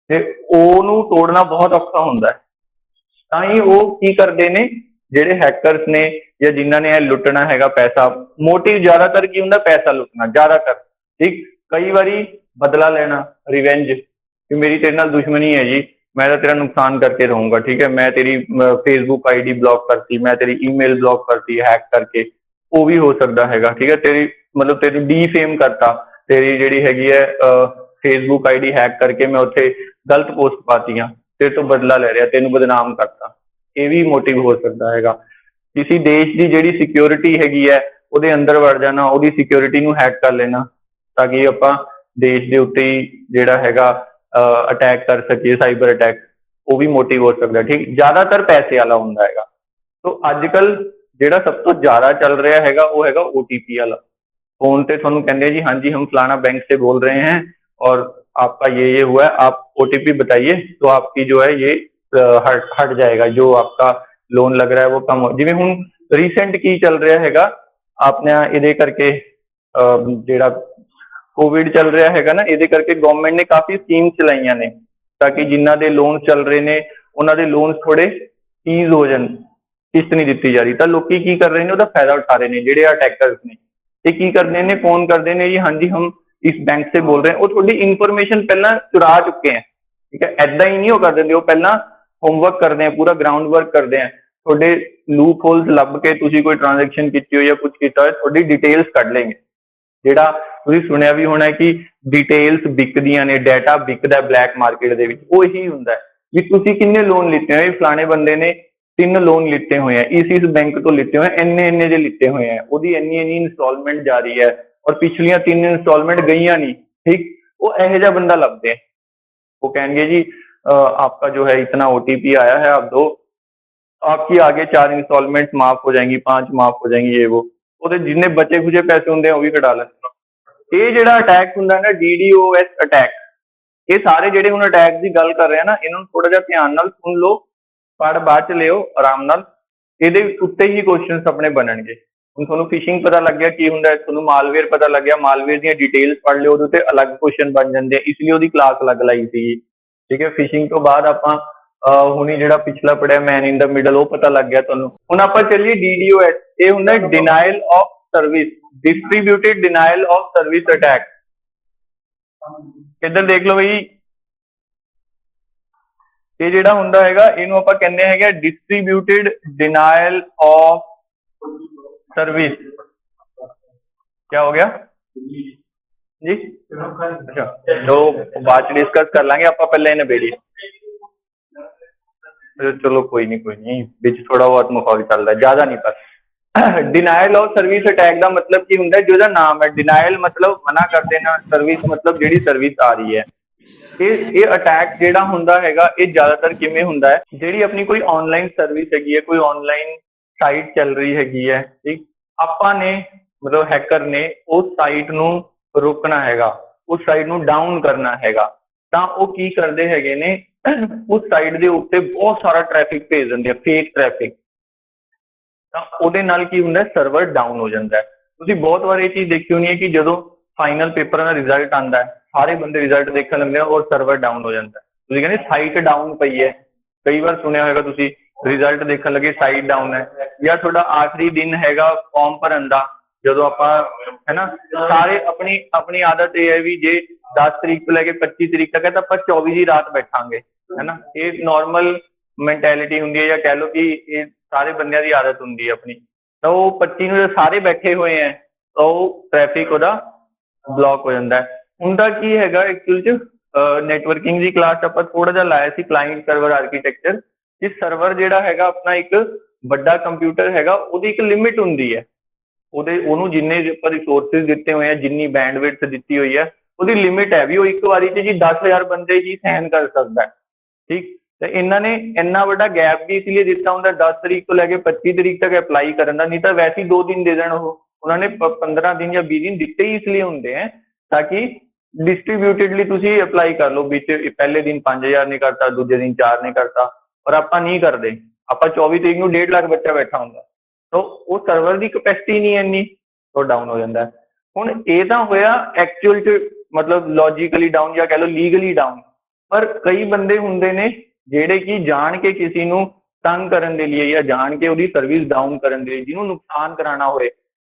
ਤੇ ਉਹਨੂੰ ਤੋੜਨਾ ਬਹੁਤ ਔਖਾ ਹੁੰਦਾ ਹੈ। ਤਾਂ ਹੀ ਉਹ ਕੀ ਕਰਦੇ ਨੇ ਜਿਹੜੇ ਹੈਕਰਸ ਨੇ ਜਾਂ ਜਿਨ੍ਹਾਂ ਨੇ ਇਹ ਲੁੱਟਣਾ ਹੈਗਾ ਪੈਸਾ, ਮੋਟਿਵ ਜ਼ਿਆਦਾਤਰ ਕੀ ਹੁੰਦਾ, ਪੈਸਾ ਲੁੱਟਣਾ ਜ਼ਿਆਦਾਤਰ, ਠੀਕ। ਕਈ ਵਾਰੀ ਬਦਲਾ ਲੈਣਾ, ਰਿਵੈਂਜ, ਕਿ ਮੇਰੀ ਤੇਰੇ ਨਾਲ ਦੁਸ਼ਮਣੀ ਹੈ ਜੀ, ਮੈਂ ਤਾਂ ਤੇਰਾ ਨੁਕਸਾਨ ਕਰਕੇ ਰਹੂੰਗਾ, ਠੀਕ ਹੈ, ਮੈਂ ਤੇਰੀ ਫੇਸਬੁੱਕ ID ਬਲੌਕ ਕਰਤੀ, ਮੈਂ ਤੇਰੀ ਈਮੇਲ ਬਲੌਕ ਕਰਤੀ ਹੈਕ ਕਰਕੇ, ਉਹ ਵੀ ਹੋ ਸਕਦਾ ਹੈਗਾ, ਠੀਕ ਹੈ। ਤੇਰੀ ਮਤਲਬ ਤੈਨੂੰ ਡੀਫੇਮ ਕਰਤਾ, ਤੇਰੀ ਜਿਹੜੀ ਹੈਗੀ ਹੈ ਫੇਸਬੁੱਕ ID ਹੈਕ ਕਰਕੇ ਮੈਂ ਉੱਥੇ ਗਲਤ ਪੋਸਟ ਪਾਤੀਆਂ, ਤੇਰੇ ਤੋਂ ਬਦਲਾ ਲੈ ਰਿਹਾ, ਤੈਨੂੰ ਬਦਨਾਮ ਕਰਤਾ, ਇਹ ਵੀ ਮੋਟਿਵ ਹੋ ਸਕਦਾ ਹੈਗਾ। ਕਿਸੇ ਦੇਸ਼ ਦੀ ਜਿਹੜੀ ਸਿਕਿਉਰਿਟੀ ਹੈਗੀ ਹੈ ਉਹਦੇ ਅੰਦਰ ਵੜ ਜਾਣਾ, ਉਹਦੀ ਸਿਕਿਉਰਿਟੀ ਨੂੰ ਹੈਕ ਕਰ ਲੈਣਾ ਤਾਂ ਕਿ ਆਪਾਂ ਦੇਸ਼ ਦੇ ਉੱਤੇ ਹੀ ਜਿਹੜਾ ਹੈਗਾ ਅਟੈਕ ਕਰ ਸਕੀਏ, ਸਾਈਬਰ ਅਟੈਕ ਉਹ ਵੀ ਮੋਟਿਵ ਹੋ ਸਕਦਾ। ਠੀਕ, ਜ਼ਿਆਦਾਤਰ ਪੈਸੇ ਵਾਲਾ ਹੁੰਦਾ ਹੈਗਾ। ਸੋ ਅੱਜ ਕੱਲ ਜਿਹੜਾ ਸਭ ਤੋਂ ਜ਼ਿਆਦਾ ਚੱਲ ਰਿਹਾ ਹੈਗਾ ਉਹ ਹੈਗਾ OTP वाला। फोन पे ਤੁਹਾਨੂੰ ਕਹਿੰਦੇ जी हाँ जी हम फलाना बैंक से बोल रहे हैं और आपका ये हुआ है, आप OTP बताइए तो आपकी जो है ये हट हट जाएगा, जो आपका लोन लग रहा है वो कम हो। जिਵੇਂ ਹੁਣ ਰੀਸੈਂਟ ਕੀ ਚੱਲ ਰਿਹਾ ਹੈਗਾ ਆਪਣੇ ਇਹਦੇ ਕਰਕੇ ਜਿਹੜਾ ਕੋਵਿਡ ਚੱਲ ਰਿਹਾ ਹੈਗਾ ਨਾ, ਇਹਦੇ ਕਰਕੇ ਗਵਰਨਮੈਂਟ ਨੇ ਕਾਫੀ ਸਕੀਮ ਚਲਾਈਆਂ ਨੇ ਤਾਂ ਕਿ ਜਿਨ੍ਹਾਂ ਦੇ ਲੋਨ ਚੱਲ ਰਹੇ ਨੇ ਉਹਨਾਂ ਦੇ ਲੋਨ ਥੋੜੇ ਈਜ਼ ਹੋ ਜਾਣ, किस्त नहीं दी जा रही तो लोग की कर रहे हैं ਉਹਦਾ फायदा उठा रहे हैं ਜਿਹੜੇ अटैकर्स ने। ਇਹ ਕੀ ਕਰਦੇ ਨੇ, फोन करते हैं जी हाँ जी हम इस बैंक से बोल रहे हैं, वो थोड़ी इन्फॉर्मेशन पहला चुरा चुके हैं। ठीक है, ऐदा ही नहीं वो कर देंगे, वो पहला होमवर्क करते हैं, पूरा ग्राउंड वर्क करते हैं, थोड़े लूप होल्स ਲੱਭ ਕੇ ਤੁਸੀਂ ਕੋਈ ट्रांजेक्शन ਕੀਤੀ हो या कुछ ਕੀਤਾ हो थोड़ी डिटेल्स ਕੱਢ लेंगे। ਜਿਹੜਾ ਤੁਸੀਂ ਸੁਣਿਆ ਵੀ ਹੋਣਾ ਕਿ डिटेल्स ਵਿਕਦੀਆਂ ਨੇ, ਡਾਟਾ ਵਿਕਦਾ ਬਲੈਕ ਮਾਰਕੀਟ ਦੇ ਵਿੱਚ, ਉਹ ਇਹੀ ਹੁੰਦਾ ਵੀ ਤੁਸੀਂ ਕਿੰਨੇ ਲੋਨ ਲਿੱਤੇ ਹੋਏ, ਫਲਾਣੇ ਬੰਦੇ ਨੇ 3 लोन लिते हुए हैं, इस बैंक तो लिते हुए हैं, इन्ने इन्ने जे लिते हुए हैं, ਉਹਦੀ ਇੰਨੀ ਇੰਨੀ इंस्टॉलमेंट जा रही है और पिछलियां 3 इंस्टॉलमेंट गईयां नहीं। ठीक, वो ਇਹੋ ਜਿਹਾ ਬੰਦਾ ਲੱਭਦੇ हैं, वो कहेंगे जी आपका जो है इतना OTP आया है, आप दो, आपकी आगे 4 इंस्टॉलमेंट माफ हो जाएंगी, 5 माफ हो जाएंगी, ये वो जिन्ने बचे खुचे पैसे होंगे वो भी कटा लेंगे। ये ਜਿਹੜਾ ਅਟੈਕ ਹੁੰਦਾ ਨਾ DDoS ਅਟੈਕ, ਇਹ ਸਾਰੇ ਜਿਹੜੇ ਹੁਣ ਅਟੈਕ ਦੀ ਗੱਲ ਕਰ ਰਹੇ ਆ ਨਾ, ਇਹਨਾਂ ਨੂੰ ਥੋੜਾ ਜਿਹਾ ਧਿਆਨ ਨਾਲ ਸੁਣ ਲਓ, ਪੜ੍ਹ ਬਾਅਦ ਚ ਲਿਓ ਆਰਾਮ ਨਾਲ, ਇਹਦੇ ਉੱਤੇ ਹੀ ਕੁਐਸਚਨਸ ਆਪਣੇ ਬਣਨਗੇ। ਹੁਣ ਤੁਹਾਨੂੰ ਫਿਸ਼ਿੰਗ ਪਤਾ ਲੱਗ ਗਿਆ ਕੀ ਹੁੰਦਾ, ਤੁਹਾਨੂੰ ਮਾਲਵੇਅਰ ਪਤਾ ਲੱਗ ਗਿਆ, ਮਾਲਵੇਅਰ ਦੀਆਂ ਡਿਟੇਲਸ ਪੜ੍ਹ ਲਿਓ, ਉਹਦੇ ਉੱਤੇ ਅਲੱਗ ਕੁਐਸਚਨ ਬਣ ਜਾਂਦੇ ਆ, ਇਸ ਲਈ ਉਹਦੀ ਕਲਾਸ ਅਲੱਗ ਲਾਈ ਸੀਗੀ। ਠੀਕ ਹੈ, ਫਿਸ਼ਿੰਗ ਤੋਂ ਬਾਅਦ ਆਪਾਂ ਹੁਣੀ ਜਿਹੜਾ ਪਿਛਲਾ ਪੜਿਆ ਮੈਨ ਇਨ ਦਾ ਮਿਡਲ, ਉਹ ਪਤਾ ਲੱਗ ਗਿਆ ਤੁਹਾਨੂੰ। ਹੁਣ ਆਪਾਂ ਚੱਲੀਏ DDoS, ਇਹ ਹੁੰਦਾ denial of service, distributed denial of service attack. ਇੱਧਰ ਦੇਖ ਲਓ ਬਈ, ਇਹ ਜਿਹੜਾ ਹੁੰਦਾ ਹੈਗਾ ਇਹਨੂੰ ਆਪਾਂ ਕਹਿੰਦੇ ਹੈਗੇ ਡਿਸਟ੍ਰੀਬਿਊਟਿਡ ਡਿਨਾਇਲ ਆਫ ਸਰਵਿਸ। क्या हो गया जी? अच्छा, तो बाद च डिस्कस कर लांगे, ਆਪਾਂ ਪਹਿਲਾਂ ਇਹ ਨਿਬੇੜੀਏ। चलो कोई नहीं, ਵਿੱਚ ਥੋੜਾ ਬਹੁਤ ਮਾਹੌਲ ਚੱਲਦਾ, ਜ਼ਿਆਦਾ ਨਹੀਂ। ਪਰ ਡਿਨਾਇਲ ਆਫ ਸਰਵਿਸ ਅਟੈਕ ਦਾ ਮਤਲਬ ਕੀ ਹੁੰਦਾ, ਜਿਹਦਾ ਨਾਮ ਹੈ ਡਿਨਾਇਲ ਮਤਲਬ ਮਨਾ ਕਰ ਦੇਣਾ, ਸਰਵਿਸ ਮਤਲਬ ਜਿਹੜੀ ਸਰਵਿਸ ਆ ਰਹੀ ਹੈ। ਇਹ ਅਟੈਕ ਜਿਹੜਾ ਹੁੰਦਾ ਹੈਗਾ ਇਹ ਜ਼ਿਆਦਾਤਰ ਕਿਵੇਂ ਹੁੰਦਾ ਹੈ, ਜਿਹੜੀ ਆਪਣੀ ਕੋਈ ਆਨਲਾਈਨ ਸਰਵਿਸ ਹੈਗੀ ਹੈ, ਕੋਈ ਆਨਲਾਈਨ ਸਾਈਟ ਚੱਲ ਰਹੀ ਹੈਗੀ ਹੈ, ਠੀਕ, ਆਪਾਂ ਨੇ ਮਤਲਬ ਹੈਕਰ ਨੇ ਉਸ ਸਾਈਟ ਨੂੰ ਰੋਕਣਾ ਹੈਗਾ, ਉਸ ਸਾਈਟ ਨੂੰ ਡਾਊਨ ਕਰਨਾ ਹੈਗਾ, ਤਾਂ ਉਹ ਕੀ ਕਰਦੇ ਹੈਗੇ ਨੇ, ਉਸ ਸਾਈਟ ਦੇ ਉੱਤੇ ਬਹੁਤ ਸਾਰਾ ਟ੍ਰੈਫਿਕ ਭੇਜ ਦਿੰਦੇ ਆ, ਫੇਕ ਟ੍ਰੈਫਿਕ, ਤਾਂ ਉਹਦੇ ਨਾਲ ਕੀ ਹੁੰਦਾ, ਸਰਵਰ ਡਾਊਨ ਹੋ ਜਾਂਦਾ ਹੈ। ਤੁਸੀਂ ਬਹੁਤ ਵਾਰ ਇਹ ਚੀਜ਼ ਦੇਖੀ ਹੋਣੀ ਹੈ ਕਿ ਜਦੋਂ ਫਾਈਨਲ ਪੇਪਰਾਂ ਦਾ ਰਿਜ਼ਲਟ ਆਉਂਦਾ ਹੈ, ਸਾਰੇ ਬੰਦੇ ਰਿਜ਼ਲਟ ਦੇਖਣ ਲੱਗਦੇ ਆ ਔਰ ਸਰਵਰ ਡਾਊਨ ਹੋ ਜਾਂਦਾ। ਤੁਸੀਂ ਕਹਿੰਦੇ ਸਾਈਟ ਡਾਊਨ ਪਈ ਹੈ, ਕਈ ਵਾਰ ਸੁਣਿਆ ਹੋਏਗਾ ਤੁਸੀਂ, ਰਿਜ਼ਲਟ ਦੇਖਣ ਲੱਗੇ ਸਾਈਟ ਡਾਊਨ ਹੈ, ਜਾਂ ਤੁਹਾਡਾ ਆਖਰੀ ਦਿਨ ਹੈਗਾ ਫਾਰਮ ਭਰਨ ਦਾ, ਜਦੋਂ ਆਪਾਂ ਹੈ ਨਾ, ਸਾਰੇ ਆਪਣੀ ਆਦਤ ਇਹ ਹੈ ਵੀ ਜੇ 10 ਤਰੀਕ ਤੋਂ ਲੈ ਕੇ 25 ਤਰੀਕ ਤੱਕ ਹੈ ਤਾਂ ਆਪਾਂ 24 ਦੀ ਰਾਤ ਬੈਠਾਂਗੇ, ਹੈ ਨਾ, ਇਹ ਨਾਰਮਲ ਮੈਂਟੈਲਿਟੀ ਹੁੰਦੀ ਹੈ, ਜਾਂ ਕਹਿ ਲਓ ਕਿ ਇਹ ਸਾਰੇ ਬੰਦਿਆਂ ਦੀ ਆਦਤ ਹੁੰਦੀ ਹੈ ਆਪਣੀ। ਤਾਂ ਉਹ 25 ਨੂੰ ਸਾਰੇ ਬੈਠੇ ਹੋਏ ਹੈ ਤਾਂ ਉਹ ਟ੍ਰੈਫਿਕ ਉਹਦਾ ਬਲੌਕ ਹੋ ਜਾਂਦਾ ਹੈ। ਹੁੰਦਾ ਕੀ ਹੈਗਾ ਐਕਚੁਅਲ ਚ, ਨੈਟਵਰਕਿੰਗ ਦੀ ਕਲਾਸ ਆਪਾਂ ਥੋੜਾ ਜਿਹਾ ਲਾਇਆ ਸੀ, ਕਲਾਇੰਟ ਸਰਵਰ ਆਰਕੀਟੈਕਚਰ, ਕਿ ਸਰਵਰ ਜਿਹੜਾ ਹੈਗਾ ਆਪਣਾ ਇੱਕ ਵੱਡਾ ਕੰਪਿਊਟਰ ਹੈਗਾ, ਉਹਦੀ ਇੱਕ ਲਿਮਿਟ ਹੁੰਦੀ ਹੈ, ਉਹਨੂੰ ਜਿੰਨੇ ਆਪਾਂ ਰਿਸੋਰਸਿਸ ਦਿੱਤੇ ਹੋਏ ਆ, ਜਿੰਨੀ ਬੈਂਡਵਿਡਥ ਦਿੱਤੀ ਹੋਈ ਹੈ, ਉਹਦੀ ਲਿਮਿਟ ਹੈ ਵੀ ਉਹ ਇੱਕ ਵਾਰੀ 'ਚ ਜੀ 10,000 ਬੰਦੇ ਹੀ ਸਹਿਨ ਕਰ ਸਕਦਾ। ਠੀਕ, ਤੇ ਇਹਨਾਂ ਨੇ ਇੰਨਾ ਵੱਡਾ ਗੈਪ ਵੀ ਇਸ ਲਈ ਦਿੱਤਾ ਹੁੰਦਾ 10 ਤਰੀਕ ਤੋਂ ਲੈ ਕੇ 25 ਤਰੀਕ ਤੱਕ ਅਪਲਾਈ ਕਰਨ ਦਾ, ਨਹੀਂ ਤਾਂ ਵੈਸੇ ਹੀ 2 ਦਿਨ ਦੇ ਦੇਣ ਉਹਨਾਂ ਨੇ 15 ਦਿਨ ਜਾਂ 20 ਦਿਨ ਦਿੱਤੇ ਹੀ ਇਸ ਲਈ ਹੁੰਦੇ ਹੈ ਤਾਂ ਕਿ ਡਿਸਟਰੀਬਿਊਟਿਡਲੀ ਤੁਸੀਂ ਅਪਲਾਈ ਕਰ ਲਓ। ਵਿੱਚ ਪਹਿਲੇ ਦਿਨ 5,000 ਨਹੀਂ ਕਰਤਾ, ਦੂਜੇ ਦਿਨ 4 ਨਹੀਂ ਕਰਤਾ, ਪਰ ਆਪਾਂ ਨਹੀਂ ਕਰਦੇ, ਆਪਾਂ 24 ਤਰੀਕ ਨੂੰ 1.5 ਲੱਖ ਬੱਚਾ ਬੈਠਾ ਹੁੰਦਾ, ਤਾਂ ਉਹ ਸਰਵਰ ਦੀ ਕਪੈਸਿਟੀ ਨਹੀਂ ਇੰਨੀ, ਉਹ ਡਾਊਨ ਹੋ ਜਾਂਦਾ। ਹੁਣ ਇਹ ਤਾਂ ਹੋਇਆ ਐਕਚੁਅਲ 'ਚ, ਮਤਲਬ ਲੌਜੀਕਲੀ ਡਾਊਨ ਜਾਂ ਕਹਿ ਲਓ ਲੀਗਲੀ ਡਾਊਨ, ਪਰ ਕਈ ਬੰਦੇ ਹੁੰਦੇ ਨੇ ਜਿਹੜੇ ਕਿ ਜਾਣ ਕੇ ਕਿਸੇ ਨੂੰ ਤੰਗ ਕਰਨ ਦੇ ਲਈ ਜਾਂ ਜਾਣ ਕੇ ਉਹਦੀ ਸਰਵਿਸ ਡਾਊਨ ਕਰਨ ਦੇ ਲਈ, ਜਿਹਨੂੰ ਨੁਕਸਾਨ ਕਰਾਉਣਾ ਹੋਵੇ,